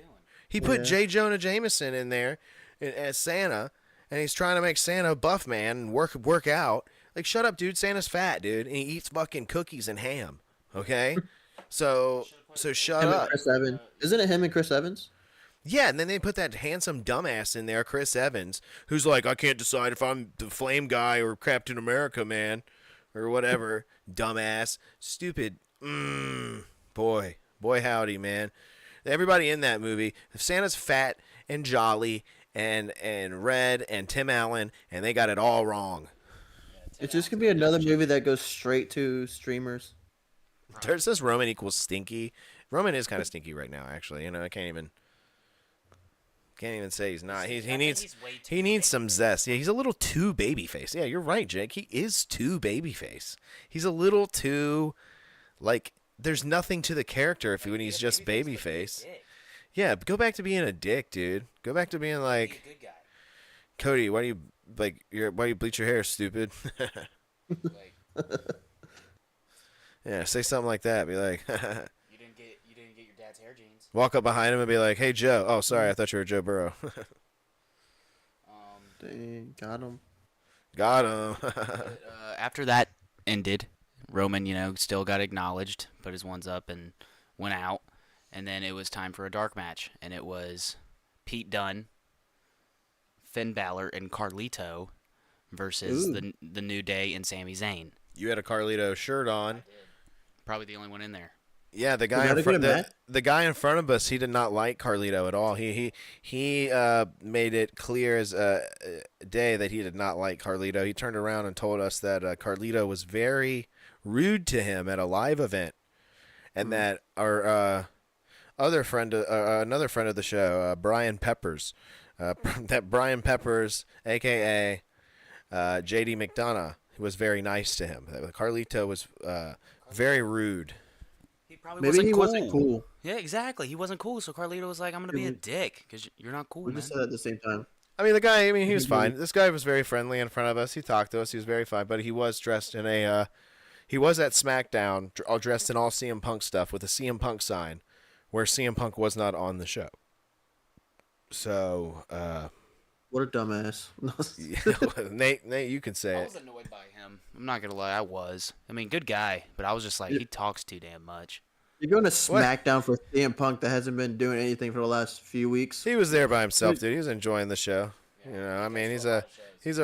He put Yeah. J. Jonah Jameson in there as Santa, and he's trying to make Santa a buff man and work out. Like, shut up, dude. Santa's fat, dude, and he eats fucking cookies and ham. Okay, so shut Him and up. Chris Evans. Isn't it him and Chris Evans? Yeah, and then they put that handsome dumbass in there, Chris Evans, who's like, I can't decide if I'm the Flame guy or Captain America, man, or whatever. Dumbass, stupid. Boy, howdy, man. Everybody in that movie, if Santa's fat and jolly and red and Tim Allen, and they got it all wrong. It's just gonna be another movie that goes straight to streamers. It says Roman equals stinky. Roman is kind of stinky right now, actually. I can't even say he's not. He needs some zest. Yeah, he's a little too babyface. Yeah, you're right, Jake. He is too babyface. He's a little too, like, there's nothing to the character when he's just babyface. Yeah, go back to being a dick, dude. Go back to being like, Good guy. Cody, why do you bleach your hair, stupid? Yeah, say something like that. Be like, You didn't get your dad's hair jeans. walk up behind him and be like, hey, Joe. Oh, sorry, I thought you were Joe Burrow. Dang, got him. Got him. After that ended, Roman, still got acknowledged, put his ones up, and went out. And then it was time for a dark match, and it was Pete Dunne, Finn Balor, and Carlito versus the New Day and Sami Zayn. You had a Carlito shirt on. Probably the only one in there. Yeah, the guy that a good match? the guy in front of us, he did not like Carlito at all. He made it clear as day that he did not like Carlito. He turned around and told us that Carlito was very rude to him at a live event, and that our another friend of the show, Brian Peppers, that Brian Peppers, aka JD McDonough, was very nice to him. Carlito was very rude. He probably Maybe he wasn't cool. Yeah, exactly. He wasn't cool, so Carlito was like, I'm going to be a dick because you're not cool, We man. just said it at the same time. I mean, he was fine. This guy was very friendly in front of us. He talked to us. He was very fine, but he was dressed in a he was at Smackdown, all dressed in all CM Punk stuff with a CM Punk sign, where CM Punk was not on the show. So, What a dumbass. Nate, you can say I it. was annoyed by him. I'm not going to lie, I was. I mean, good guy, but I was just like, he talks too damn much. You're going to SmackDown for CM Punk that hasn't been doing anything for the last few weeks. He was there by himself, dude. He was enjoying the show. I mean, he's a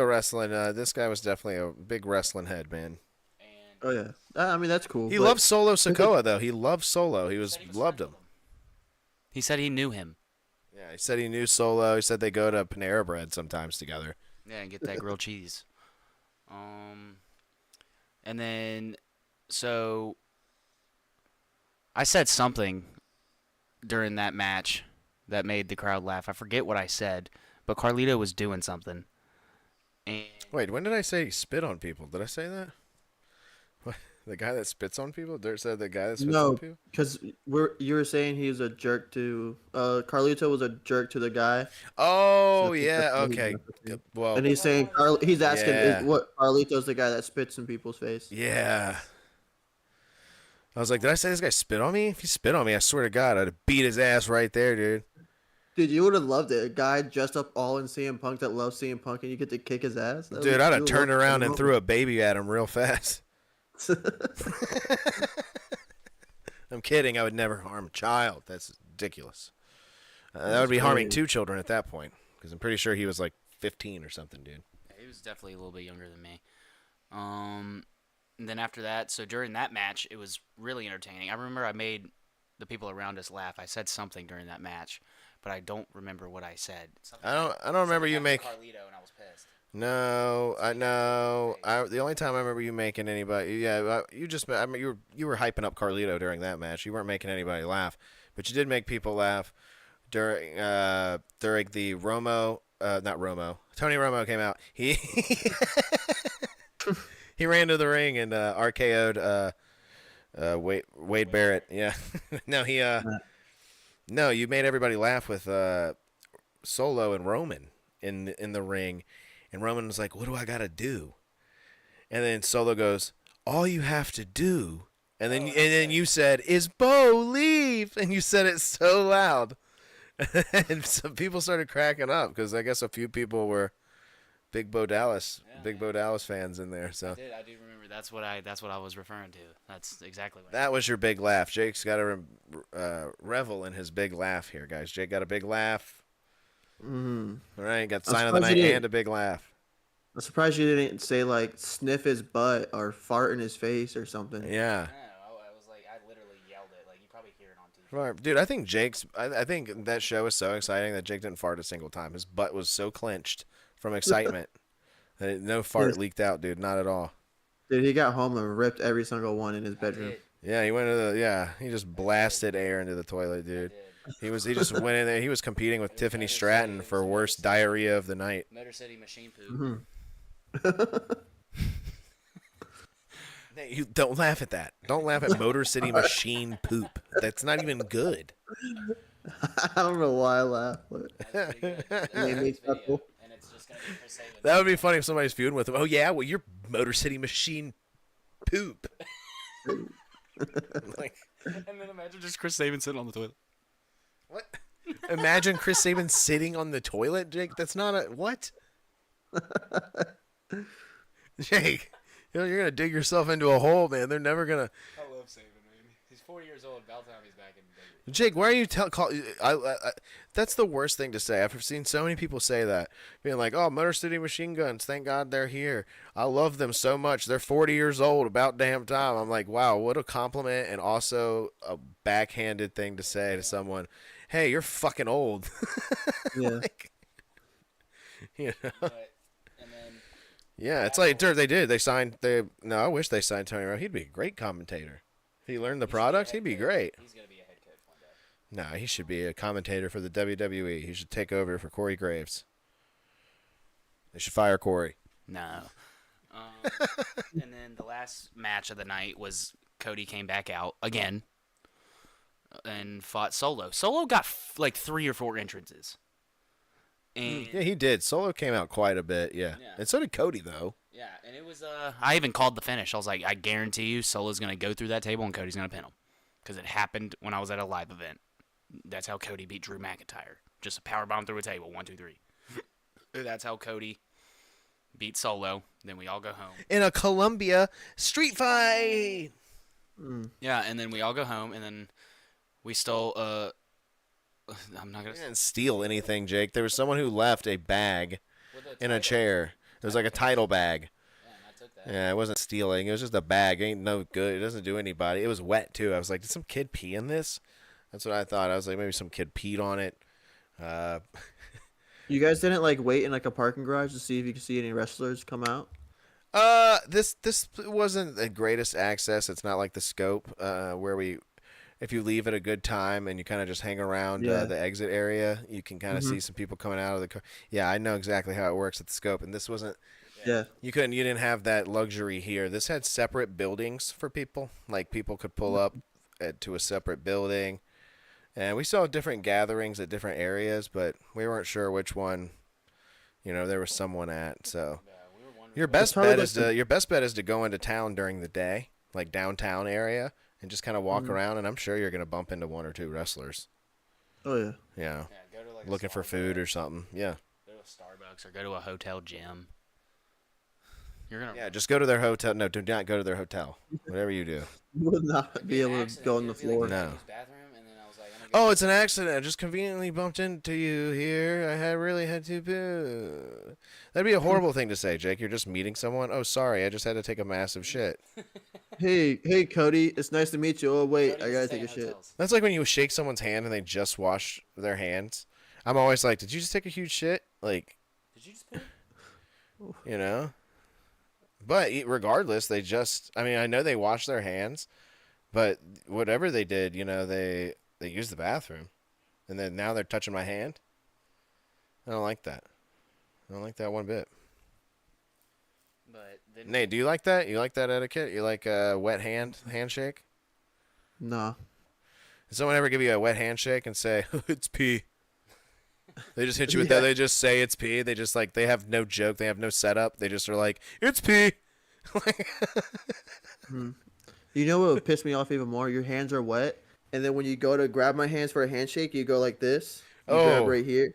wrestling. This guy was definitely a big wrestling head, man. Oh yeah, I mean that's cool. He but- loves Solo Sikoa though. He loved Solo. He loved him. He said he knew him. Yeah, he said he knew Solo. He said they go to Panera Bread sometimes together. Yeah, and get that grilled cheese. And then, so I said something during that match that made the crowd laugh. I forget what I said, but Carlito was doing something. And Wait, when did I say spit on people? Did I say that? What? The guy that spits on people? Dirt said the guy that spits on No, people? because you were saying he was a jerk to Carlito was a jerk to the guy. Oh, So yeah, that's what he's okay. referencing. Well, And he's saying he's asking Yeah. is what Carlito's the guy that spits in people's face. yeah. I was like, did I say this guy spit on me? If he spit on me, I swear to God, I'd have beat his ass right there, dude. Dude, you would have loved it. A guy dressed up all in CM Punk that loves CM Punk, and you get to kick his ass. Dude, I'd have turned around and threw a baby at him real fast. I'm kidding. I would never harm a child. That's ridiculous. That would be harming two children at that point, because I'm pretty sure he was like 15 or something, dude. he was definitely a little bit younger than me. And then after that, so during that match, it was really entertaining. I remember I made the people around us laugh. I said something during that match, but I don't remember what I said. I don't remember you make. Carlito, and I was pissed. No, I know. The only time I remember you making anybody, you just, I mean, you were hyping up Carlito during that match. You weren't making anybody laugh, but you did make people laugh during the Romo, not Romo. Tony Romo came out. He he ran to the ring and RKO'd Wade Barrett. Yeah, no, you made everybody laugh with Solo and Roman in the ring. And Roman was like, what do I got to do? And then Solo goes, all you have to do. And then you said, is Bo leave? And you said it so loud. And some people started cracking up because I guess a few people were big Bo Dallas fans in there. So I do remember that's what I was referring to. That's exactly what that was your big laugh. Jake's got to revel in his big laugh here, guys. Jake got a big laugh. Mm-hmm. All right, got sign of the night and a big laugh. I'm surprised you didn't say like sniff his butt or fart in his face or something. Yeah. I was like, I literally yelled it. Like, you probably hear it on TV. Dude, I think I think that show was so exciting that Jake didn't fart a single time. His butt was so clenched from excitement that no fart leaked out, dude. Not at all. Dude, he got home and ripped every single one in his bedroom. Yeah, he went to he just blasted air into the toilet, dude. He just went in there. He was competing with Tiffany Stratton for worst diarrhea of the night. Motor City Machine Poop. Hey, you don't laugh at that. Don't laugh at Motor City Machine Poop. That's not even good. I don't know why I laughed, but And it's just gonna be Chris Sabin. That would be funny if somebody's feuding with him. Oh yeah, well you're Motor City Machine Poop. Like, And then imagine just Chris Sabin sitting on the toilet. what? Imagine Chris Sabin sitting on the toilet, Jake. That's not a what? Jake, you're gonna dig yourself into a hole, man. They're never gonna. I love Sabin, man. He's 40 years old. About time he's back in the Jake, why are you that's the worst thing to say. I've seen so many people say that, being like, "Oh, Motor City Machine Guns, thank God they're here. I love them so much. They're 40 years old. About damn time." I'm like, wow, what a compliment and also a backhanded thing to say to someone. Hey, you're fucking old. yeah. Like, you know. But, and then Yeah, it's like they did. They signed. No, I wish they signed Tony Romo. He'd be a great commentator. If he learned the product, he'd be great. he's gonna be a head coach one day. No, he should be a commentator for the WWE. He should take over for Corey Graves. They should fire Corey. No. And then the last match of the night was Cody came back out again and fought Solo. Solo got like 3 or 4 entrances. And Yeah, he did. Solo came out quite a bit, yeah. Yeah. And so did Cody, though. yeah, and it was I even called the finish. I was like, I guarantee you Solo's going to go through that table and Cody's going to pin him. Because it happened when I was at a live event. That's how Cody beat Drew McIntyre. Just a powerbomb through a table. 1, 2, 3. That's how Cody beat Solo. Then we all go home. In a Columbia street fight! Yeah, and then we all go home, and then we stole. I'm not gonna. They didn't steal anything, Jake. There was someone who left a bag in a chair. It was like a title bag. Yeah, and I took that. Yeah, it wasn't stealing. It was just a bag. It ain't no good. It doesn't do anybody. It was wet, too. I was like, did some kid pee in this? That's what I thought. I was like, maybe some kid peed on it. You guys didn't like wait in like a parking garage to see if you could see any wrestlers come out? This wasn't the greatest access. It's not like the scope where we if you leave at a good time and you kind of just hang around Yeah. the exit area, you can kind of see some people coming out of the car. Yeah, I know exactly how it works at the Scope, and this wasn't. Yeah. You didn't have that luxury here. This had separate buildings for people. Like people could pull up to a separate building, and we saw different gatherings at different areas, but we weren't sure which one. There was someone at. So your best probably bet like is to go into town during the day, like downtown area, and just kind of walk around. And I'm sure you're gonna bump into one or two wrestlers. Oh yeah. Yeah, Go to like looking for food or something. Yeah. Go to a Starbucks or go to a hotel gym. You're gonna. Yeah, just go to their hotel. No, do not go to their hotel. Whatever you do. You would not be able to go on the floor. No. Bathroom, and then I was like, Oh, it's an accident. I just conveniently bumped into you here. really had to poo. That'd be a horrible thing to say, Jake. You're just meeting someone. Oh, sorry. I just had to take a massive shit. Hey, Cody. It's nice to meet you. Oh wait, I gotta take a shit. That's like when you shake someone's hand and they just wash their hands. I'm always like, did you just take a huge shit? Like, Did you just poo? you know? But regardless, I know they washed their hands, but whatever they did, they used the bathroom. And then now they're touching my hand. I don't like that. I don't like that one bit. But then Nate, do you like that? You like that etiquette? You like a wet handshake? Nah. Did someone ever give you a wet handshake and say, it's pee? They just hit you with that. They just say it's pee. They just they have no joke. They have no setup. They just are like, it's pee. You know what would piss me off even more? Your hands are wet, and then when you go to grab my hands for a handshake, you go like this. You grab right here.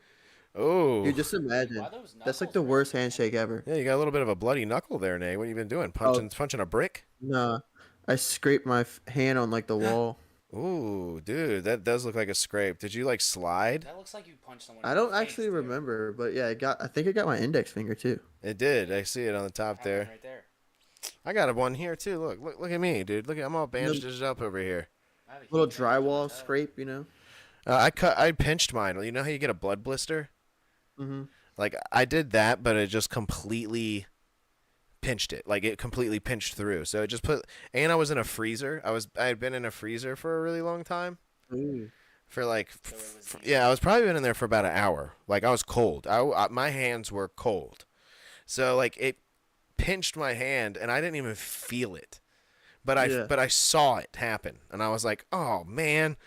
Oh. You just imagine. That's like the worst handshake ever. Yeah, you got a little bit of a bloody knuckle there, Nate. What have you been doing? Punching a brick? Nah. I scraped my hand on like the wall. Ooh, dude, that does look like a scrape. Did you slide? that looks like you punched someone. I don't actually remember, but yeah, I think I got my index finger too. It did. I see it on the top there. Right there. I got one here too. Look at me, dude. I'm all bandaged up over here. Little drywall scrape, I pinched mine. You know how you get a blood blister? Mm-hmm. I did that, but it just completely pinched it. It completely pinched through. So it just and I was in a freezer. I had been in a freezer for a really long time. Ooh. For I was probably been in there for about an hour. I was cold. My hands were cold. So it pinched my hand and I didn't even feel it. But I saw it happen and I was like, "Oh, man."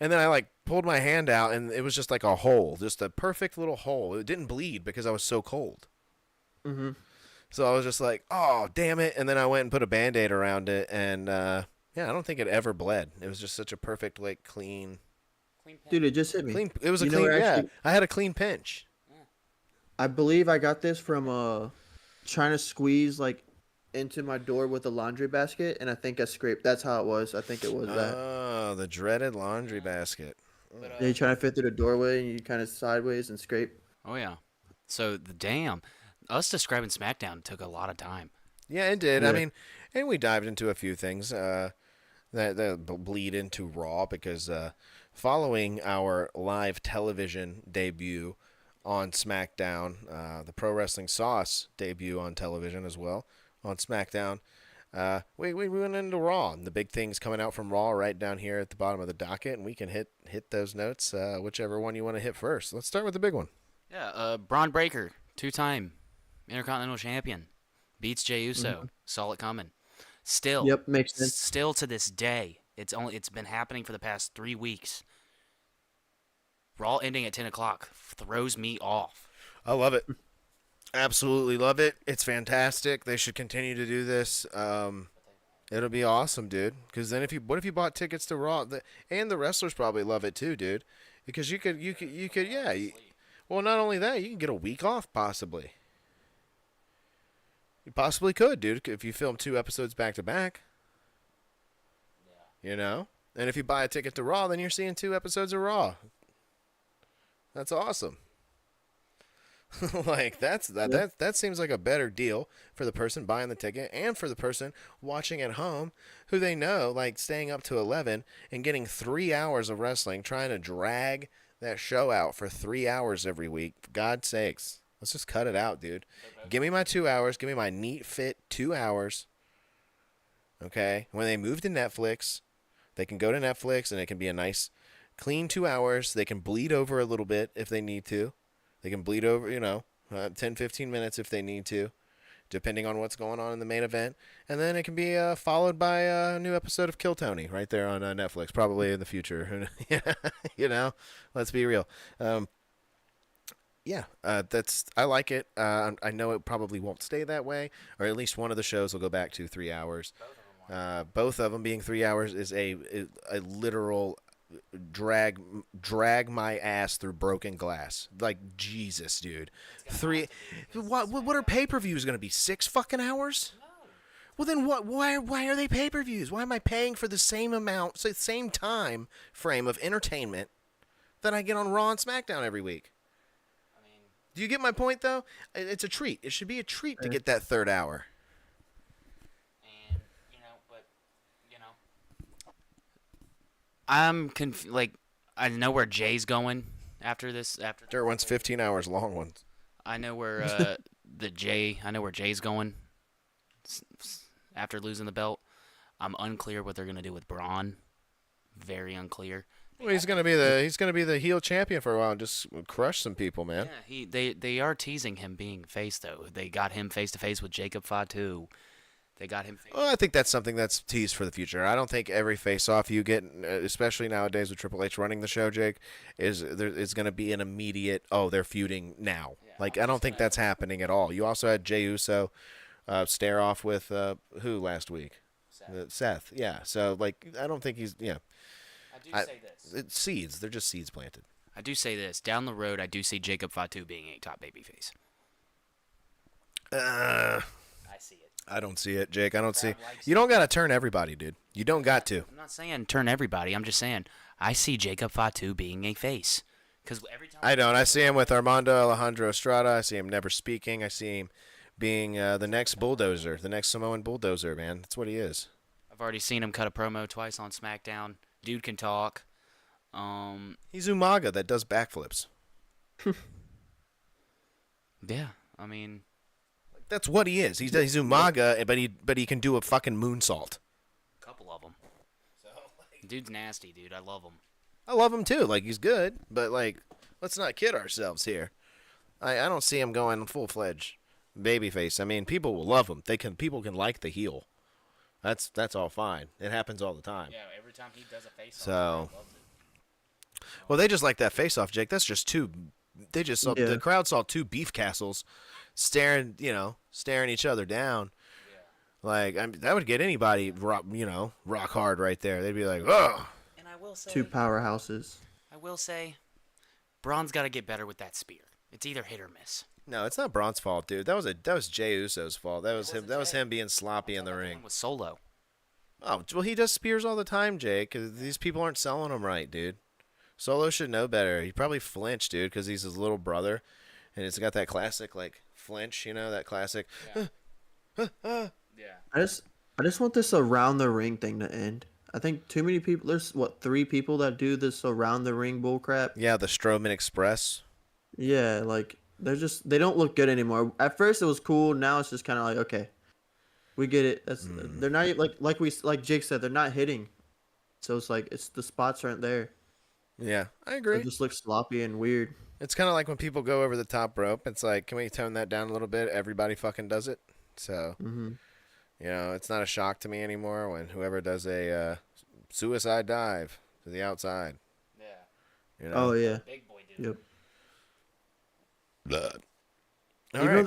And then I pulled my hand out and it was just a hole, just a perfect little hole. It didn't bleed because I was so cold. Mm-hmm. So I was just like, "Oh, damn it." And then I went and put a Band-Aid around it and I don't think it ever bled. It was just such a perfect clean Dude, it just hit me. clean. It was a You know, clean. actually- I had a clean pinch. I believe I got this from trying to squeeze into my door with a laundry basket, and I think I scraped. That's how it was. I think it was that. Oh, the dreaded laundry basket. Yeah, you trying to fit through the doorway, and you kind of sideways and scrape. Oh yeah. So us describing SmackDown took a lot of time. Yeah, it did. Yeah. I mean, and we dived into a few things that bleed into Raw because following our live television debut on SmackDown, the Pro Wrestling Sauce debut on television as well on SmackDown, we went into Raw. And the big things coming out from Raw right down here at the bottom of the docket, and we can hit those notes, whichever one you want to hit first. Let's start with the big one. Yeah. Braun Breaker, 2-time Intercontinental Champion, beats Jey Uso. Saw it coming. Still. Yep, makes sense. Still to this day, it's been happening for the past 3 weeks. Raw ending at 10 o'clock throws me off. I love it. Absolutely love it. It's fantastic. They should continue to do this. It'll be awesome, dude. Because then what if you bought tickets to Raw? And the wrestlers probably love it too, dude. Because you could, yeah. Well, not only that, you can get a week off possibly. You possibly could, dude, if you film 2 episodes back to back. Yeah. And if you buy a ticket to Raw, then you're seeing 2 episodes of Raw. That's awesome. That seems like a better deal for the person buying the ticket and for the person watching at home who they know, staying up to 11 and getting 3 hours of wrestling, trying to drag that show out for 3 hours every week. For God's sakes, let's just cut it out, dude. Give me my 2 hours. Give me my neat fit 2 hours. Okay? When they moved to Netflix, They can go to Netflix, and it can be a nice, clean 2 hours. They can bleed over a little bit if they need to. They can bleed over, 10, 15 minutes if they need to, depending on what's going on in the main event. And then it can be followed by a new episode of Kill Tony right there on Netflix, probably in the future. Let's be real. I like it. I know it probably won't stay that way, or at least one of the shows will go back to 3 hours. Both of them being 3 hours is a literal drag my ass through broken glass. Like, Jesus, dude. What are pay-per-views going to be? 6 fucking hours? No. Well, then what? Why are they pay-per-views? Why am I paying for the same amount, same time frame of entertainment that I get on Raw and SmackDown every week? Do you get my point, though? It's a treat. It should be a treat to get that third hour. And, I'm I know where Jay's going after this. There one's 15 hours long ones. I know where I know where Jay's going after losing the belt. I'm unclear what they're gonna do with Braun. Very unclear. Well, he's gonna be the heel champion for a while and just crush some people, man. Yeah, they are teasing him being face though. They got him face to face with Jakob Fatu. They got him. Well, I think that's something that's teased for the future. I don't think every face-off you get, especially nowadays with Triple H running the show, Jake, is going to be an immediate, they're feuding now. Yeah, I don't think that's happening at all. You also had Jey Uso stare off with who last week? Seth. Yeah. So, I don't think he's, yeah. I do say this. It's seeds. They're just seeds planted. I do say this. Down the road, I do see Jakob Fatu being a top babyface. I see it. I don't see it, Jake. I don't see. You don't got to turn everybody, dude. You don't got to. I'm not saying turn everybody. I'm just saying I see Jakob Fatu being a face. Because every time I don't. I see him with Armando Alejandro Estrada. I see him never speaking. I see him being the next bulldozer, the next Samoan bulldozer, man. That's what he is. I've already seen him cut a promo twice on SmackDown. Dude can talk. He's Umaga that does backflips. Yeah, I mean, that's what he is. He's Umaga, but he can do a fucking moonsault. A couple of them. So, dude's nasty, dude. I love him. I love him too. He's good, but let's not kid ourselves here. I don't see him going full-fledged babyface. I mean, people will love him. People can like the heel. That's all fine. It happens all the time. Yeah, every time he does a face-off, so, he loves it. Well, they just like that face-off, Jake. That's just two. They just saw the crowd saw two beef castles staring each other down. Yeah. That would get anybody rock hard right there. They'd be like, oh. And I will say, two powerhouses. I will say, Braun's got to get better with that spear. It's either hit or miss. No, it's not Braun's fault, dude. That was Jey Uso's fault. That was him. That was him being sloppy in the ring. With Solo. Oh, well, he does spears all the time, Jake. These people aren't selling them right, dude. Solo should know better. He probably flinched, dude, because he's his little brother, and it's got that classic flinch, that classic. Yeah. Yeah. I just want this around the ring thing to end. I think too many people. There's 3 people that do this around the ring bullcrap. Yeah, the Strowman Express. Yeah, they don't look good anymore. At first it was cool. Now it's just kind of okay, we get it. They're not like Jake said. They're not hitting, so it's the spots aren't there. Yeah, I agree. It just looks sloppy and weird. It's kind of like when people go over the top rope. It's can we tone that down a little bit? Everybody fucking does it. So, it's not a shock to me anymore when whoever does a suicide dive to the outside. Yeah. Oh, yeah. Big boy did. Yep. Even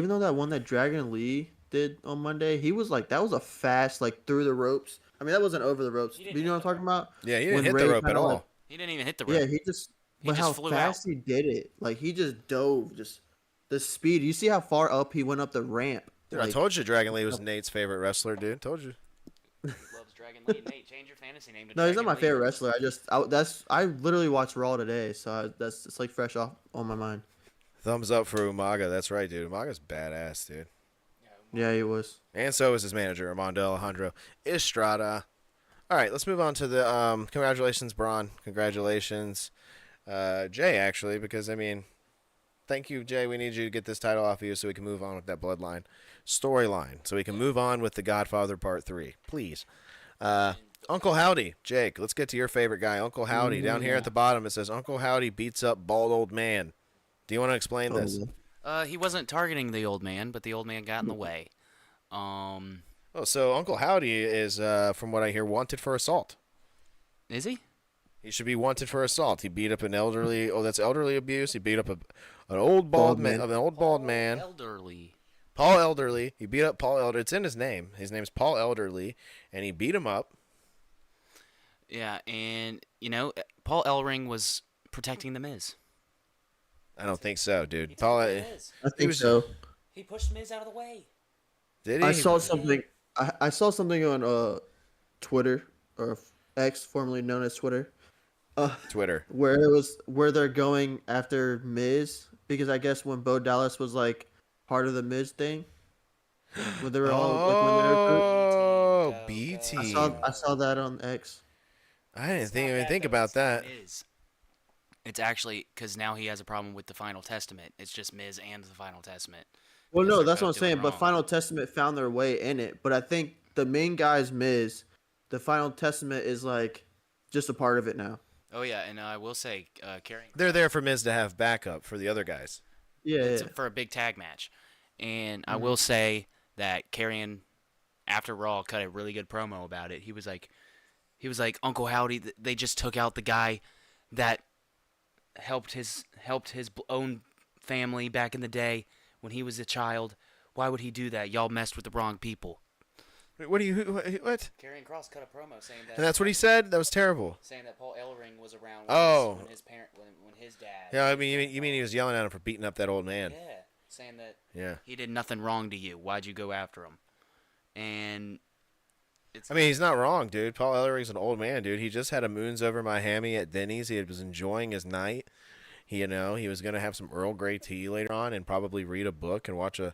though that one that Dragon Lee did on Monday, he was that was a fast through the ropes. I mean, that wasn't over the ropes. You know what I'm talking about? Yeah, he didn't hit the rope at all. He didn't even hit the rope. Yeah, he just flew fast out. he did it. He just dove, just the speed. You see how far up he went up the ramp. Dude, I told you Dragon Lee was Nate's favorite wrestler, dude. Told you. He loves Dragon Lee. Nate, change your fantasy name to No, he's not Dragon my Lee. favorite wrestler. I literally watched Raw today, so it's fresh off on my mind. Thumbs up for Umaga. That's right, dude. Umaga's badass, dude. Yeah, he was. And so is his manager, Armando Alejandro Estrada. All right, let's move on to the congratulations, Braun. Congratulations, Jay, actually, because, thank you, Jay. We need you to get this title off of you so we can move on with that bloodline storyline, so we can move on with The Godfather Part 3. Please. Uncle Howdy, Jake. Let's get to your favorite guy, Uncle Howdy. Down here at the bottom, it says Uncle Howdy beats up bald old man. Do you want to explain this? He wasn't targeting the old man, but the old man got in the way. Oh, so Uncle Howdy is, from what I hear, wanted for assault. Is he? He should be wanted for assault. He beat up an elderly. Oh, that's elderly abuse. He beat up an old bald man. An old bald man. Elderly. Paul Elderly. He beat up Paul Elderly. It's in his name. His name's Paul Elderly, and he beat him up. Yeah, and Paul Ellering was protecting the Miz. I don't think so, dude. Paul. I think so. He pushed Miz out of the way. Did he? I saw something. I saw something on Twitter or X, formerly known as Twitter. Twitter. Where they're going after Miz, because I guess when Bo Dallas was like part of the Miz thing, when they were all like when they were Oh, B team. I saw that on X. I didn't even think about that. It's actually because now he has a problem with the Final Testament. It's just Miz and the Final Testament. Well, Because no, they're that's what I'm both doing saying. But wrong. Final Testament found their way in it. But I think the main guy's Miz. The Final Testament is like just a part of it now. Oh yeah, and I will say, carrying. They're there for Miz to have backup for the other guys. Yeah, It's yeah. for a big tag match. And I will say that Karrion, after Raw, cut a really good promo about it. He was like, Uncle Howdy, they just took out the guy that helped his own family back in the day when he was a child. Why would he do that? Y'all messed with the wrong people. Wait, what? Karrion Kross cut a promo saying that. And that's what he said? That was terrible. Saying that Paul Ellering was around when his parent, when his dad. Yeah, I mean, you mean he was yelling at him for beating up that old man? Yeah, saying that. Yeah. He did nothing wrong to you. Why'd you go after him? And it's. I mean, he's not wrong, dude. Paul Ellering's an old man, dude. He just had a moons over my hammy at Denny's. He was enjoying his night. He was gonna have some Earl Grey tea later on and probably read a book and watch a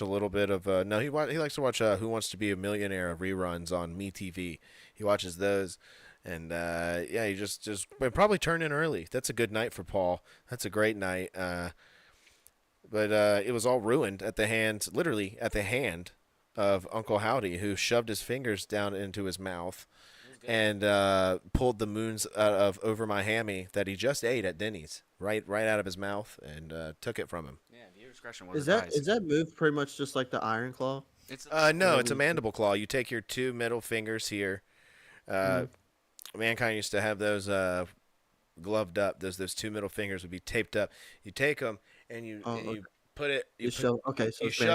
little bit of no. He likes to watch Who Wants to Be a Millionaire reruns on MeTV. He watches those. And yeah, he just probably turned in early. That's a good night for Paul. That's a great night. But it was all ruined literally at the hand of Uncle Howdy, who shoved his fingers down into his mouth and pulled the moons out of over my hammy that he just ate at Denny's, right out of his mouth, and took it from him. Yeah, viewer discretion was Is advised. that move pretty much just like the Iron Claw? It's No, it's a mandible claw. You take your two middle fingers here. Mankind used to have those gloved up. Those two middle fingers would be taped up. You take them and you put it. You shove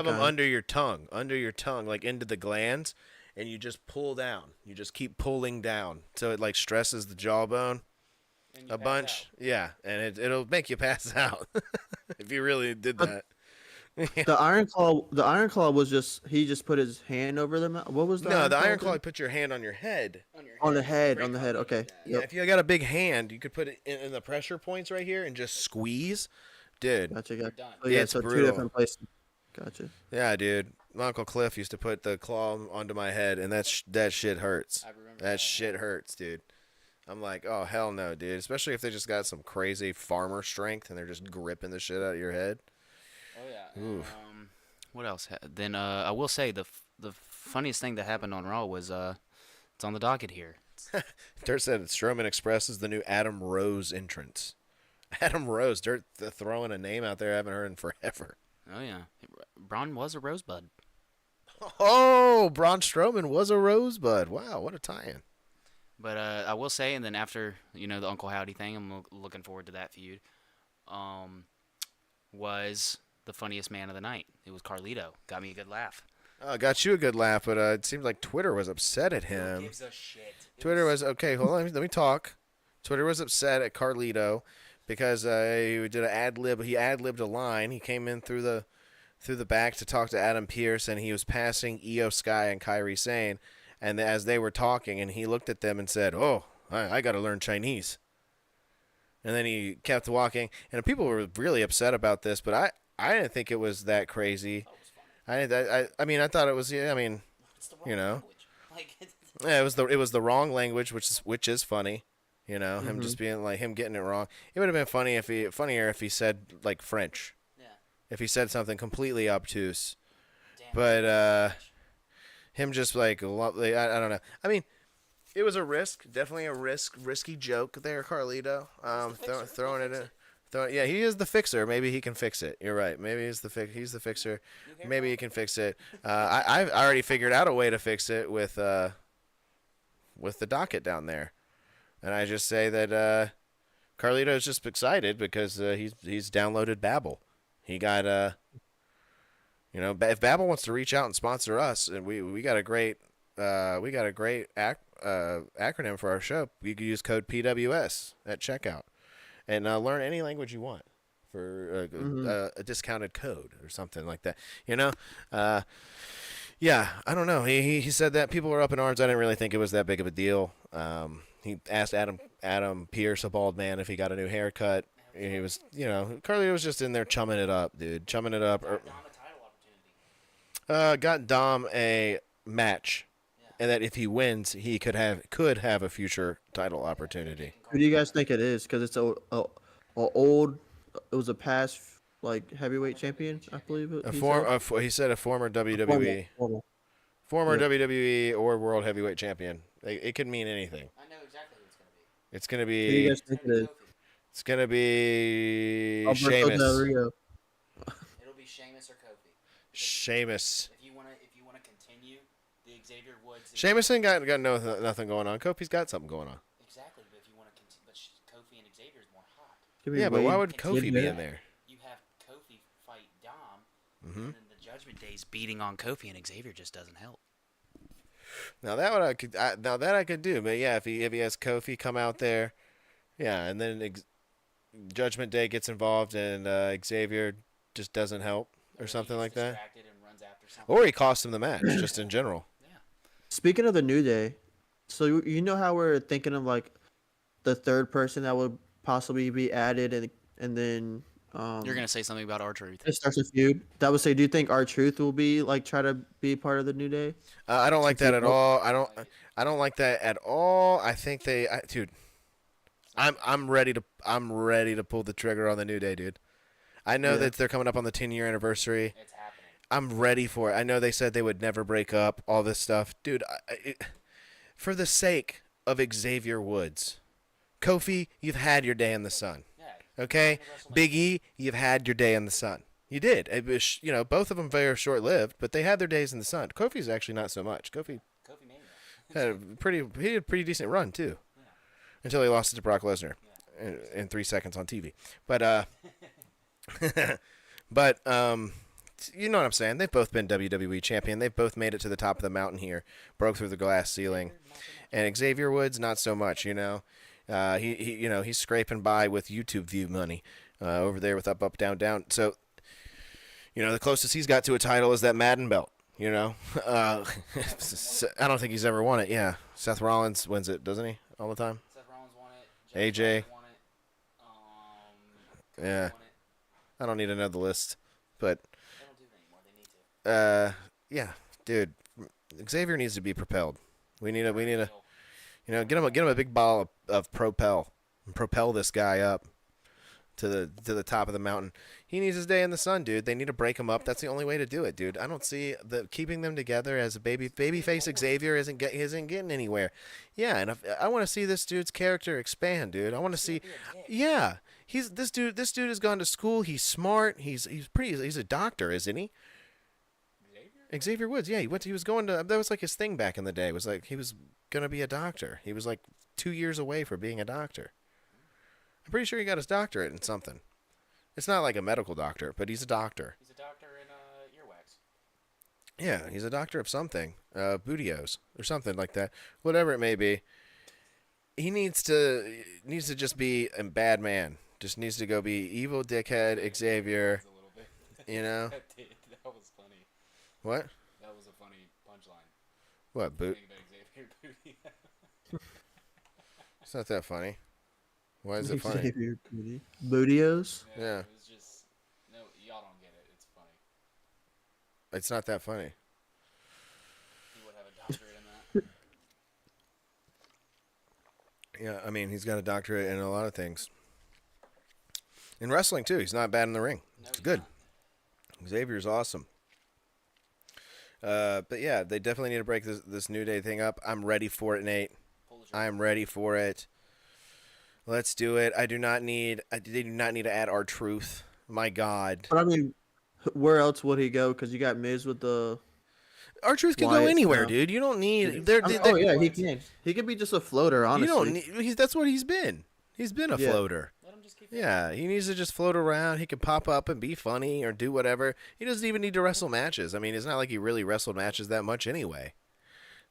them under your tongue, like into the glands, and you just pull down. You just keep pulling down, so it like stresses the jawbone a bunch. Yeah, and it'll make you pass out if you really did that. The Iron Claw was he just put his hand over the mouth. What was the No, the Iron Claw? Claw, you put your hand on your head. On the head. Okay. Yeah, if you got a big hand, you could put it in the pressure points right here and just squeeze. Dude. Gotcha. done. Oh, yeah, It's so brutal. 2 different places. Gotcha. Yeah, dude. My Uncle Cliff used to put the claw onto my head, and that shit hurts. I remember That shit hurts, dude. I'm like, oh, hell no, dude. Especially if they just got some crazy farmer strength and they're just gripping the shit out of your head. Oh yeah. What else? Then I will say the funniest thing that happened on Raw was it's on the docket here. Dirt said Strowman Express is the new Adam Rose entrance. Adam Rose, Dirt throwing a name out there I haven't heard in forever. Oh yeah, Braun was a rosebud. Oh, Braun Strowman was a rosebud. Wow, what a tie-in. But I will say, and then after the Uncle Howdy thing, I'm looking forward to that feud. Was the funniest man of the night? It was Carlito. Got me a good laugh. Got you a good laugh, but it seemed like Twitter was upset at Who him. gives a shit? Twitter was okay. Hold on, let me talk. Twitter was upset at Carlito because he did an ad lib. He ad libbed a line. He came in through the back to talk to Adam Pearce, and he was passing Io Sky and Kairi Sane. And as they were talking, and he looked at them and said, "Oh, I got to learn Chinese." And then he kept walking, and people were really upset about this, but I didn't think it was that crazy. I mean, I thought it was. Yeah, I mean, It's the wrong language. Like, yeah, it was the wrong language, which is funny. Him just being like him getting it wrong. It would have been funnier if he said like French. yeah. If he said something completely obtuse. Damn. But him just like I don't know. I mean, It was a risk, definitely a risky joke there, Carlito. Throwing it in. Yeah, he is the fixer. Maybe he can fix it. You're right. Maybe he's the fixer. Maybe he can fix it. I already figured out a way to fix it with the docket down there, and I just say that Carlito's just excited because he's downloaded Babbel. He got if Babbel wants to reach out and sponsor us, and we got a great acronym for our show. You can use code PWS at checkout and learn any language you want for a discounted code or something like that. Yeah, I don't know. He said that people were up in arms. I didn't really think it was that big of a deal. He asked Adam Pierce, a bald man, if he got a new haircut. He was, Carly was just in there chumming it up, dude. Chumming it up. Dom a title opportunity. Got Dom a match, and that if he wins, he could have a future title opportunity. Who do you guys think it is? Because it's a old. It was a past heavyweight champion, I believe. He said a former WWE. Former Yeah. WWE or World Heavyweight Champion. It could mean anything. I know exactly who it's going to be. It's gonna Who do you be. guys think it is? It's gonna be Alberto Sheamus. Del Rio. It'll be Sheamus or Kofi. Sheamus. If you wanna continue the Xavier Woods. Sheamus ain't got nothing going on. Kofi's got something going on. Exactly, but if you wanna continue, but Kofi and Xavier's more hot. Could be Yeah, but why Wade. would Kofi be in there? You have Kofi fight Dom, Mm-hmm. and then the Judgment Day's beating on Kofi, and Xavier just doesn't help. Now that I could do, but yeah, if he has Kofi come out there, yeah, and then Judgment Day gets involved and Xavier just doesn't help or something like that, Distracted and runs after something. or he costs him the match just in general. Yeah. Speaking of the New Day, so you know how we're thinking of the third person that would possibly be added, and then You're gonna say something about R-Truth. it starts a feud. That would say, do you think R-Truth will be try to be part of the New Day? I don't like that at all. I don't like that at all. I think dude. I'm ready to pull the trigger on the New Day, dude. I know that they're coming up on the 10-year anniversary. It's happening. I'm ready for it. I know they said they would never break up, all this stuff. Dude, for the sake of Xavier Woods, Kofi, you've had your day in the sun. Yeah. Okay? Big E, you've had your day in the sun. You did. It was, both of them very short-lived, but they had their days in the sun. Kofi's actually not so much. Kofi Mania. had a pretty decent run, too. Yeah. Until he lost it to Brock Lesnar in 3 seconds on TV. But you know what I'm saying? They've both been WWE champion. They've both made it to the top of the mountain here, broke through the glass ceiling. And Xavier Woods, not so much. He's scraping by with YouTube view money over there with up, down, down. So, the closest he's got to a title is that Madden belt. I don't think he's ever won it. Yeah, Seth Rollins wins it, doesn't he? All the time. Seth Rollins won it. AJ. Won it. Yeah. Won it. I don't need another list, but They don't do it anymore. They need to. yeah, dude, Xavier needs to be propelled. We need a get him a big ball of propel and propel this guy up to the top of the mountain. He needs his day in the sun, dude. They need to break him up. That's the only way to do it, dude. I don't see keeping them together as a babyface Xavier isn't getting anywhere. Yeah, and I want to see this dude's character expand, dude. I want to see. Yeah, this dude has gone to school. He's smart. He's a doctor, isn't he? Xavier Woods, yeah, he was going to, that was like his thing back in the day. It was like he was gonna be a doctor. He was like 2 years away from being a doctor. I'm pretty sure he got his doctorate in something. It's not like a medical doctor, but he's a doctor. He's a doctor in earwax. Yeah, he's a doctor of something, Budios or something like that. Whatever it may be, he needs to just be a bad man. Just needs to go be evil dickhead Xavier. A little bit. That was funny. What? That was a funny punchline. What boot? Think about Xavier Booty. It's not that funny. Why is it funny? Xavier Booty. Bootios? Yeah. It was just y'all don't get it. It's funny. It's not that funny. He would have a doctorate in that. Yeah, I mean, he's got a doctorate in a lot of things. In wrestling, too. He's not bad in the ring. It's good. Xavier's awesome. But, yeah, they definitely need to break this New Day thing up. I'm ready for it, Nate. Pull I am ready for it. Let's do it. They do not need to add our truth. My God. But I mean, where else would he go? Because you got Miz with the Our truth can go Wyatt anywhere, stuff. dude. You don't need. Oh yeah, he can. He could be just a floater, You honestly. don't need. That's what he's been. He's been a Yeah. floater. Yeah, he needs to just float around. He can pop up and be funny or do whatever. He doesn't even need to wrestle matches. I mean, it's not like he really wrestled matches that much anyway.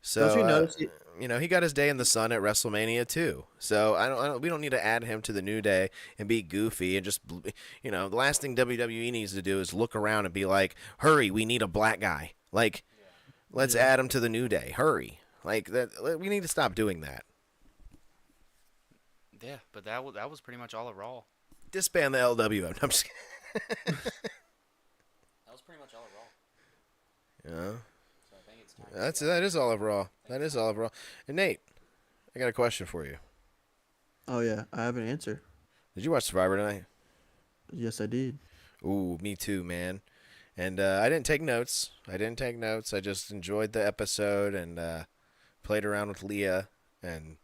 So Don't you notice? he got his day in the sun at WrestleMania too. So we don't need to add him to the New Day and be goofy and just, the last thing WWE needs to do is look around and be like, hurry, we need a black guy. Like, let's add him to the New Day. Hurry. Like that. We need to stop doing that. Yeah, but that was pretty much all of Raw. Disband the LWO. I'm just That was pretty much all of Raw. Yeah. So I think it's time. That is all of Raw. That is all of Raw. And Nate, I got a question for you. Oh yeah, I have an answer. Did you watch Survivor tonight? Yes, I did. Ooh, me too, man. And I didn't take notes. I just enjoyed the episode and played around with Rhea, and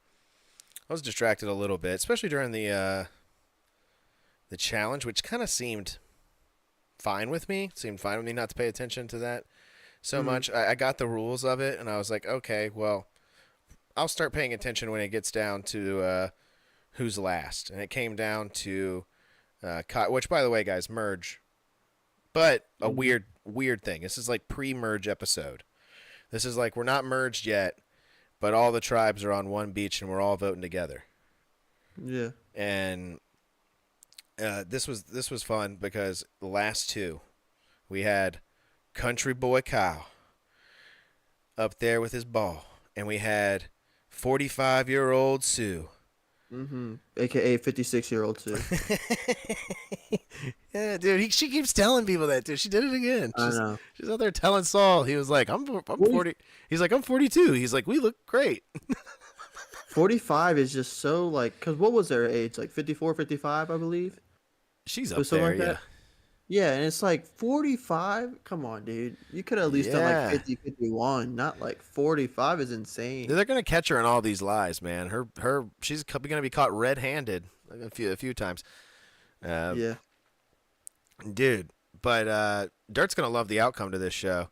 I was distracted a little bit, especially during the challenge, which kind of seemed fine with me. It seemed fine with me not to pay attention to that so much. I got the rules of it, and I was like, okay, well, I'll start paying attention when it gets down to who's last. And it came down to which, by the way, guys, merge. But a weird thing. This is like pre-merge episode. This is like we're not merged yet, but all the tribes are on one beach and we're all voting together. Yeah. And this was fun because the last two, we had Country Boy Kyle up there with his ball, and we had 45-year-old Sue. Mm-hmm. AKA 56-year-old too. Yeah, dude. She keeps telling people that, dude. She did it again. I know. She's out there telling Saul. He was like, I'm 40. He's like, I'm 42. He's like, we look great. 45 is just so like, cause what was their age? Like 54, 55, I believe. She's Or up something there, like yeah. that? Yeah, and it's like 45. Come on, dude. You could at least done Yeah. like 50, 51. Not like 45 is insane. They're gonna catch her in all these lies, man. She's gonna be caught red-handed a few times. Yeah. Dude. But Dirt's gonna love the outcome to this show.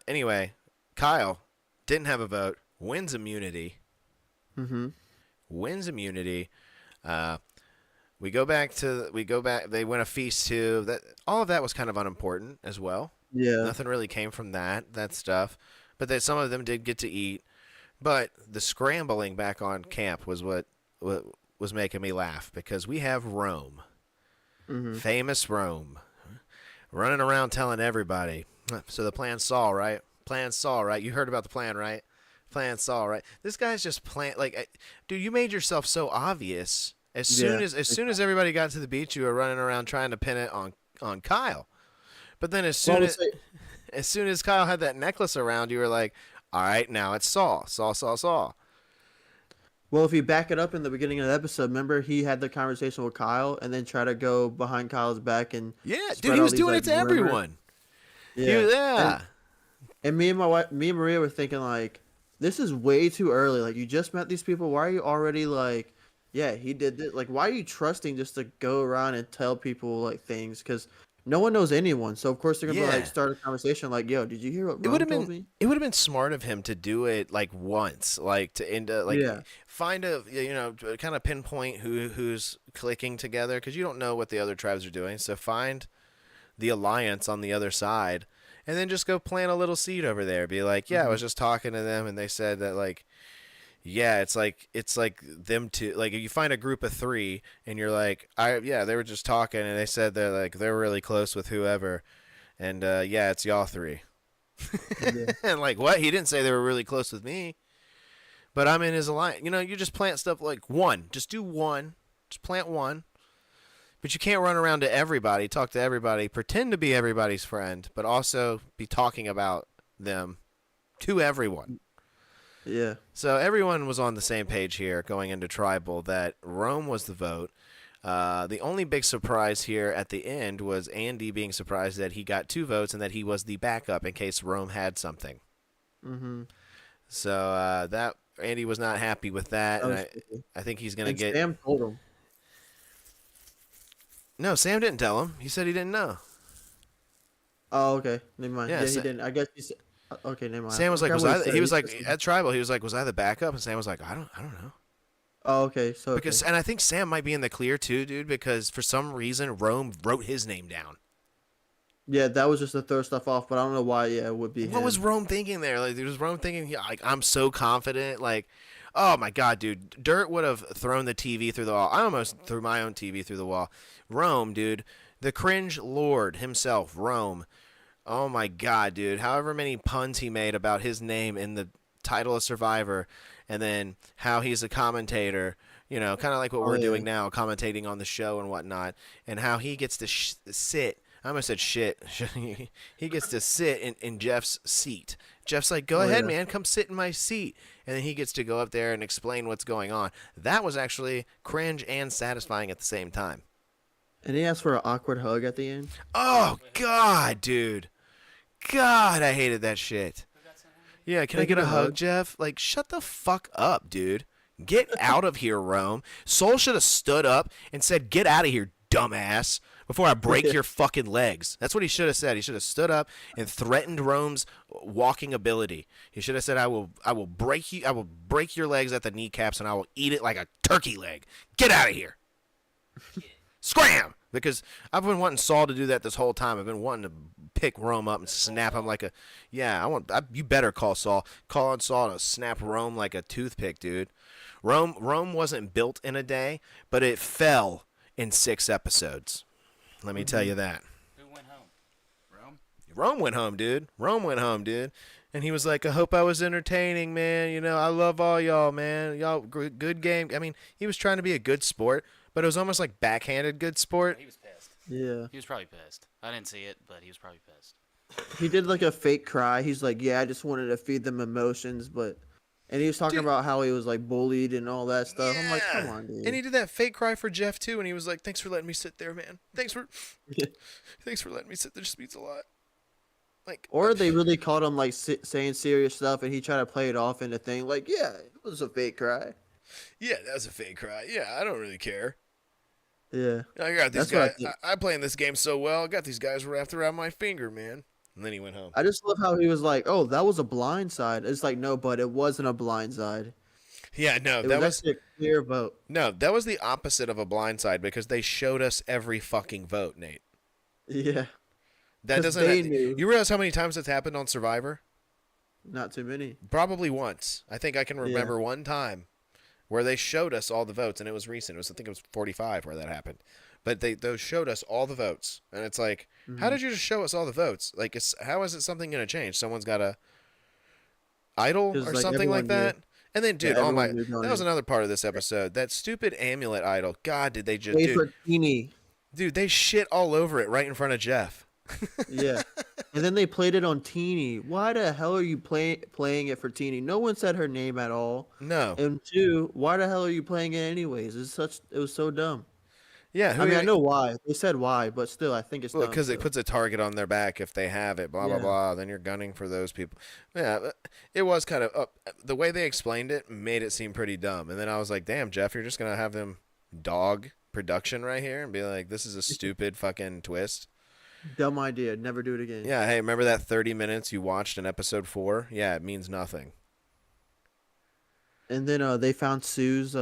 Anyway, Kyle didn't have a vote. Wins immunity. Mm-hmm. Wins immunity. We go back. They win a feast too. All of that was kind of unimportant as well. Yeah. Nothing really came from that stuff. But some of them did get to eat. But the scrambling back on camp was what was making me laugh, because we have Rome, famous Rome, running around telling everybody. So the plan Saul, right? Plan Saul, right? You heard about the plan, right? Plan Saul, right? This guy's just dude. You made yourself so obvious. As soon as everybody got to the beach, you were running around trying to pin it on Kyle. But then as soon as Kyle had that necklace around, you were like, all right, now it's Saul. Well, if you back it up in the beginning of the episode, remember he had the conversation with Kyle and then try to go behind Kyle's back and Yeah, spread dude, he all was these, doing like, it to rumors. everyone. Yeah. Yeah. And me and Maria were thinking like, this is way too early. Like, you just met these people. Why are you already like, yeah, he did this. Like, why are you trusting just to go around and tell people like things? Because no one knows anyone. So of course they're gonna Yeah. like start a conversation like, yo, did you hear what It would Ron have told been me? it would have been smart of him to do it like once, like to end up like Yeah. find a kind of pinpoint who's clicking together, because you don't know what the other tribes are doing. So find the alliance on the other side, and then just go plant a little seed over there. Be like, yeah, I was just talking to them, and they said that like. Yeah, it's like them two. Like, if you find a group of three, and you're like, they were just talking, and they said they're really close with whoever, and yeah, it's y'all three. Yeah. And like, what? He didn't say they were really close with me, but I'm in his alliance. You just plant stuff like one. Just do one. Just plant one. But you can't run around to everybody, talk to everybody, pretend to be everybody's friend, but also be talking about them to everyone. Yeah. So everyone was on the same page here going into Tribal that Rome was the vote. The only big surprise here at the end was Andy being surprised that he got 2 votes and that he was the backup in case Rome had something. Mm-hmm. So Andy was not happy with that, That and was stupid. I think he's gonna And get. Sam told him. No, Sam didn't tell him. He said he didn't know. Oh, okay. Never mind. Yeah, Yeah, he Sa- didn't. I guess he said. Okay, never mind. Sam was like, forgot was what I? said. He was said like something. at Tribal. He was like, was I the backup? And Sam was like, I don't know. Oh, okay. So Because and I think Sam might be in the clear too, dude. Because for some reason Rome wrote his name down. yeah, that was just to throw stuff off, but I don't know why. Yeah, it would be What him. was Rome thinking there? Like, was Rome thinking, yeah, like, I'm so confident? Like, oh my God, dude. Dirt would have thrown the TV through the wall. I almost threw my own TV through the wall. Rome, dude. The cringe lord himself, Rome. Oh my God, dude. However many puns he made about his name in the title of Survivor, and then how he's a commentator, you know, kind of like what we're yeah. doing now, commentating on the show and whatnot, and how he gets to sit. I almost said shit. He gets to sit in Jeff's seat. Jeff's like, go ahead, yeah. man, come sit in my seat. And then he gets to go up there and explain what's going on. That was actually cringe and satisfying at the same time. And he asked for an awkward hug at the end. Oh, God, dude. God, I hated that shit. Yeah, can I get a hug, Jeff? Like, shut the fuck up, dude. Get out of here, Rome. Soul should have stood up and said, get out of here, dumbass, before I break your fucking legs. That's what he should have said. He should have stood up and threatened Rome's walking ability. He should have said, I will break your legs at the kneecaps and I will eat it like a turkey leg. Get out of here. Scram! Because I've been wanting Saul to do that this whole time. I've been wanting to pick Rome up and snap him like a... Yeah, you better call Saul. Call on Saul to snap Rome like a toothpick, dude. Rome wasn't built in a day, but it fell in 6 episodes. Let me tell you that. Who went home? Rome? Rome went home, dude. Rome went home, dude. And he was like, I hope I was entertaining, man. You know, I love all y'all, man. Y'all, good game. I mean, he was trying to be a good sport, but it was almost like backhanded good sport. He was pissed. Yeah. He was probably pissed. I didn't see it, but he was probably pissed. He did like a fake cry. He's like, yeah, I just wanted to feed them emotions, but... And he was talking about how he was like bullied and all that stuff. I'm like, come on, dude. And he did that fake cry for Jeff too, and he was like, "Thanks for letting me sit there, man. Thanks for letting me sit there. Just means a lot." Like, Or they really caught him like saying serious stuff, and he tried to play it off in a thing. Like, yeah, it was a fake cry. yeah, that was a fake cry. Yeah, I don't really care. Yeah. I got these That's what I guys. think. I play in this game so well. I got these guys wrapped around my finger, man. And then he went home. I just love how he was like, "Oh, that was a blind side." It's like, no, but it wasn't a blind side. Yeah, no, It that was was actually a clear vote. no, that was the opposite of a blindside because they showed us every fucking vote, Nate. Yeah, That 'Cause doesn't. they knew. You realize how many times it's happened on Survivor? not too many. Probably once. I think I can remember one time where they showed us all the votes, and it was recent. I think it was 45 where that happened. But those showed us all the votes, and it's like, how did you just show us all the votes? Like, how is it something going to change? Someone's got a idol 'Cause, or like, something like everyone that. knew. And then, dude, Yeah, oh my, everyone knew going that was in. another part of this episode. That stupid amulet idol. God, did they just, Wait for Teeny. dude, they shit all over it right in front of Jeff. Yeah, and then they played it on Teeny. Why the hell are you playing it for Teeny? No one said her name at all. No. And 2, why the hell are you playing it anyways? It was so dumb. Yeah, I mean, I know why. They said why, but still, I think it's dumb. because it still. puts a target on their back if they have it, blah, blah, Yeah. blah. Then you're gunning for those people. Yeah, it was kind of, the way they explained it made it seem pretty dumb. And then I was like, damn, Jeff, you're just going to have them dog production right here and be like, this is a stupid fucking twist. Dumb idea. Never do it again. Yeah, hey, remember that 30 minutes you watched in episode 4? Yeah, it means nothing. And then they found Sue's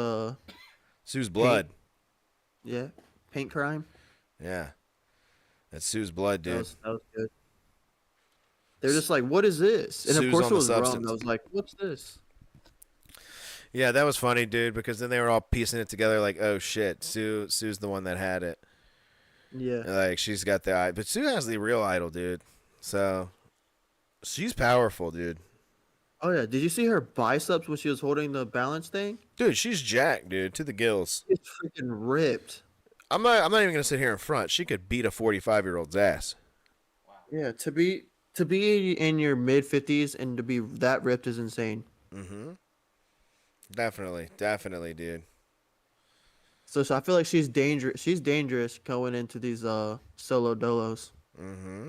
Sue's blood. paint crime. Yeah. That's Sue's blood, dude. That was good. They're just like, what is this? And Sue's of course on it the was wrong. substance. I was like, what's this? Yeah, that was funny, dude, because then they were all piecing it together like, oh, shit, Sue's the one that had it. Yeah. Like, she's got the eye. But Sue has the real idol, dude. So, she's powerful, dude. Oh yeah. Did you see her biceps when she was holding the balance thing? Dude, she's jacked, dude, to the gills. It's freaking ripped. I'm not even going to sit here in front. She could beat a 45-year-old's ass. Yeah. To be in your mid 50s and to be that ripped is insane. Mm-hmm. Definitely, dude. So I feel like she's dangerous. She's dangerous going into these solo dolos. Mm-hmm.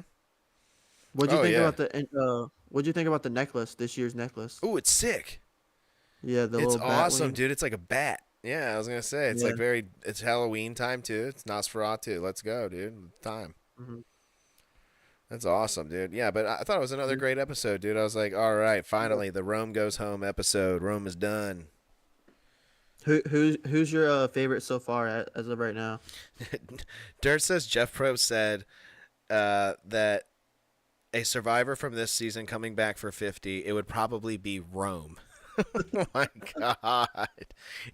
What'd you Oh, think yeah. about what'd you think about the necklace? This year's necklace. Ooh, it's sick. Yeah, the It's little bat awesome, wing. dude. It's like a bat. Yeah, I was gonna say it's Yeah. like It's Halloween time too. It's Nosferatu. Let's go, dude. It's time. Mhm. That's awesome, dude. Yeah, but I thought it was another great episode, dude. I was like, all right, finally, the Rome goes home episode. Rome is done. Who's your favorite so far as of right now? Dirt says Jeff Probst said that a survivor from this season coming back for 50, it would probably be Rome. Oh my God.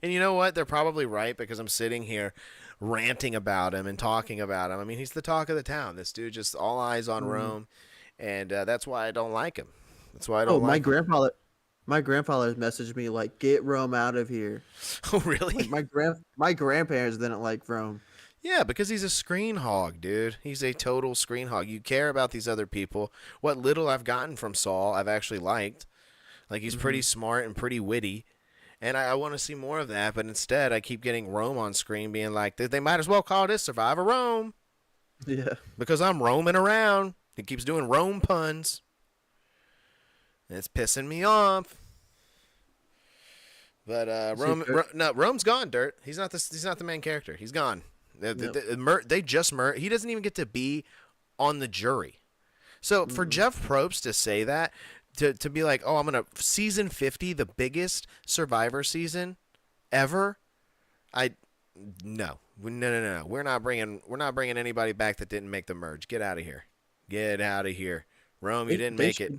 And you know what? They're probably right because I'm sitting here ranting about him and talking about him. I mean, he's the talk of the town. This dude just all eyes on Rome, and that's why I don't like him. That's why I Oh, don't like him. my grandfather messaged me like, "Get Rome out of here." Oh, really? Like my grandparents didn't like Rome. Yeah, because he's a screen hog, dude. He's a total screen hog. You care about these other people. What little I've gotten from Saul, I've actually liked. Like, he's pretty smart and pretty witty. And I want to see more of that, but instead I keep getting Rome on screen being like, they might as well call this Survivor Rome Yeah. because I'm roaming around. He keeps doing Rome puns. And it's pissing me off. But Rome's gone, Dirt. He's not the main character. He's gone. They just he doesn't even get to be on the jury. So for Jeff Probst to say that, to be like, oh, I'm gonna season 50, the biggest Survivor season ever. No. We're not bringing anybody back that didn't make the merge. Get out of here. Get out of here, Rome. You didn't make it.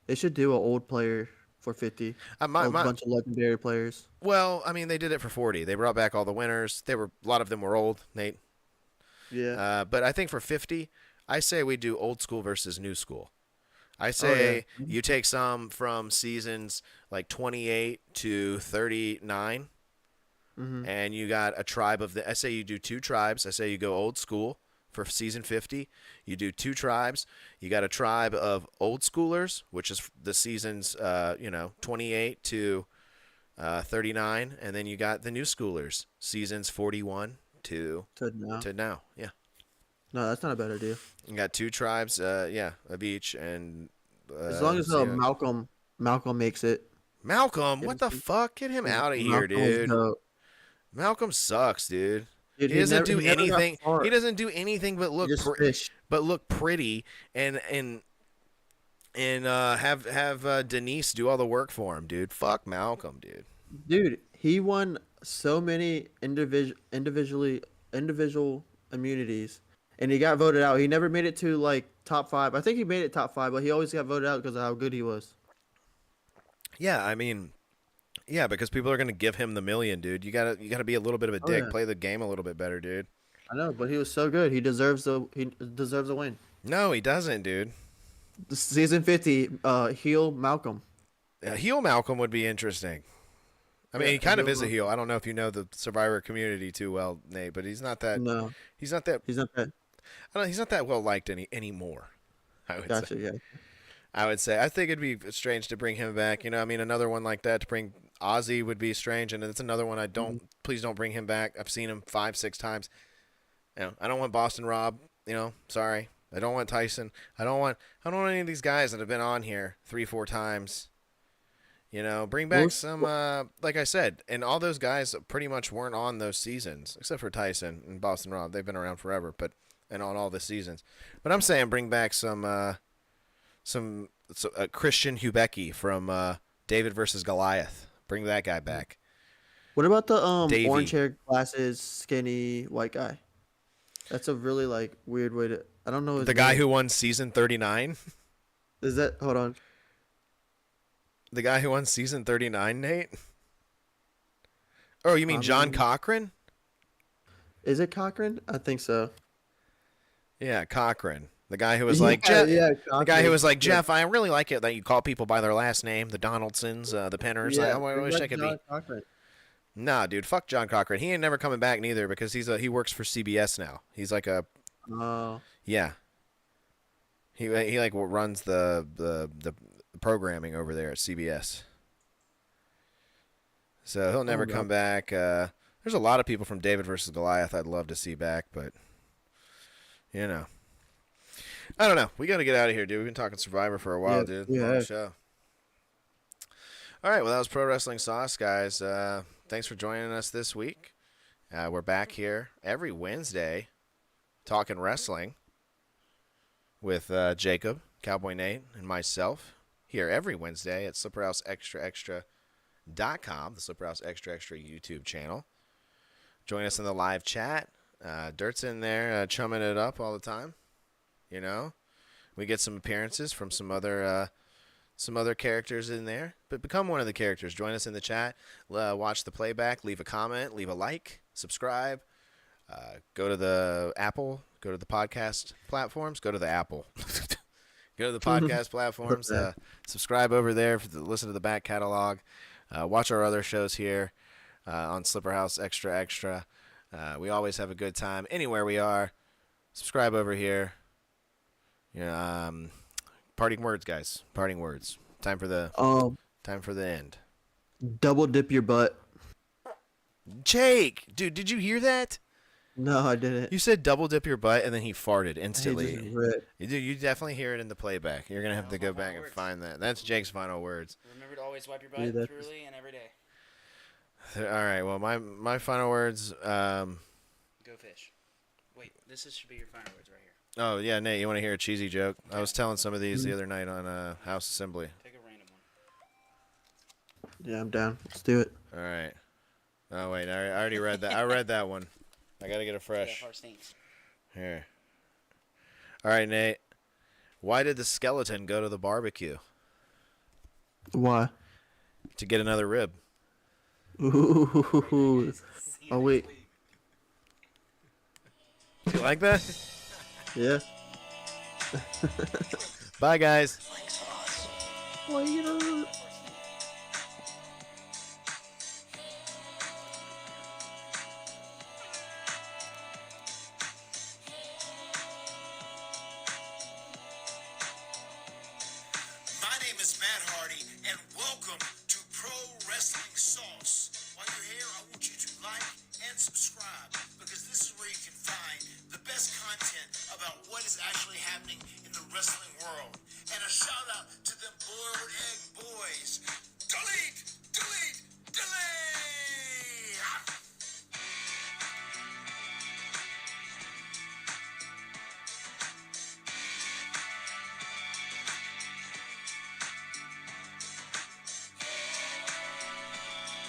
They should do an old player for 50. A bunch of legendary players. Well, I mean, they did it for 40. They brought back all the winners. A lot of them were old, Nate. Yeah. But I think for 50, I say we do old school versus new school. I say you take some from seasons like 28 to 39, and you got a tribe of I say you do 2 tribes. I say you go old school for season 50. You do 2 tribes. You got a tribe of old schoolers, which is the seasons 28 to 39, and then you got the new schoolers, seasons 41 to now. Yeah. No, that's not a bad idea. You got 2 tribes, of each, and As long as Malcolm makes it. Malcolm, what the fuck? Get him out of here, dude. Malcolm sucks, dude. He doesn't do anything. He doesn't do anything but look pretty and have Denise do all the work for him, dude. Fuck Malcolm, dude. Dude, he won so many individual immunities, and he got voted out. He never made it to like top 5. I think he made it top 5, but he always got voted out because of how good he was. Yeah, I mean, yeah, because people are gonna give him the million, dude. You gotta be a little bit of a dick. Play the game a little bit better, dude. I know, but he was so good. He deserves a win. No, he doesn't, dude. Season 50, heel Malcolm. Heel Malcolm would be interesting. I mean, he kind of is a heel. I don't know if you know the Survivor community too well, Nate, but he's not that. No, he's not that. He's not that. He's not that well liked anymore. I would Gotcha. say. Yeah. I would say. I think it'd be strange to bring him back. I mean, another one like that to bring Ozzy would be strange, and it's another one I don't. Please don't bring him back. I've seen him 5-6 times. I don't want Boston Rob. Sorry. I don't want Tyson. I don't want any of these guys that have been on here 3-4 times. Bring back some, like I said, and all those guys pretty much weren't on those seasons, except for Tyson and Boston Rob. They've been around forever, and on all the seasons. But I'm saying bring back some Christian Hubecki from David versus Goliath. Bring that guy back. What about the Davey. orange hair, glasses, skinny white guy? That's a really weird way to. I don't know. His the guy who won season 39. Is that? Hold on. The guy who won season 39, Nate? Oh, you mean John Cochran? Is it Cochran? I think so. Yeah, Cochran. The guy who was Jeff. Yeah, the guy who was like, Jeff, I really like it that you call people by their last name, the Donaldsons, the Penners. Yeah, I wish I could John be. Cochran. Nah, dude, fuck John Cochran. He ain't never coming back neither because he works for CBS now. He's like a yeah. He runs the programming over there at CBS. So he'll never come back. There's a lot of people from David versus Goliath I'd love to see back, but I don't know. We got to get out of here, dude. We've been talking Survivor for a while, dude. Yeah. Long show. All right, well, that was Pro Wrestling Sauce, guys. Thanks for joining us this week. We're back here every Wednesday talking wrestling with Jacob, Cowboy Nate, and myself here every Wednesday at slipperhouseextraextra.com, the Slipperhouse Extra Extra YouTube channel. Join us in the live chat. Dirt's in there chumming it up all the time. You know, we get some appearances from some other characters in there, but become one of the characters. Join us in the chat. Watch the playback. Leave a comment. Leave a like. Subscribe. Go to the Apple. Go to the podcast platforms. Go to the Apple. Go to the podcast platforms. Subscribe over there. Listen to the back catalog. Watch our other shows here on Slipperhouse Extra Extra. We always have a good time anywhere we are. Subscribe over here. Yeah. Parting words, guys. Parting words. Time for the end. Double dip your butt. Jake, dude, did you hear that? No, I didn't. You said double dip your butt, and then he farted He instantly. just ripped. You definitely hear it in the playback. You're gonna have to go back and find that. That's Jake's final words. Remember to always wipe your Yeah, butt that's- thoroughly and every day. All right. Well, my final words. Go fish. Wait, should be your final words right here. Oh yeah, Nate, you want to hear a cheesy joke? I was telling some of these the other night on House Assembly. Take a random one. Yeah, I'm down. Let's do it. All right. Oh wait, I already read that. I read that one. I gotta get it fresh. Yeah, stinks. Here. All right, Nate. Why did the skeleton go to the barbecue? Why? To get another rib. Ooh. Oh wait. You like that? Yeah. Bye, guys. Later. My name is Matt Hardy, and welcome to Pro Wrestling Sauce. While you're here, I want you to like and subscribe, because this is where you can find the best content about what is actually happening in the wrestling world. And a shout out to them boiled egg boys. Delete! Delete! Delete! Ah!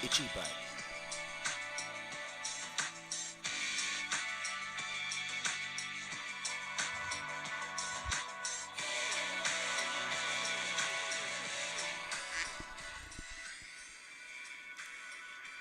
Itchy butt.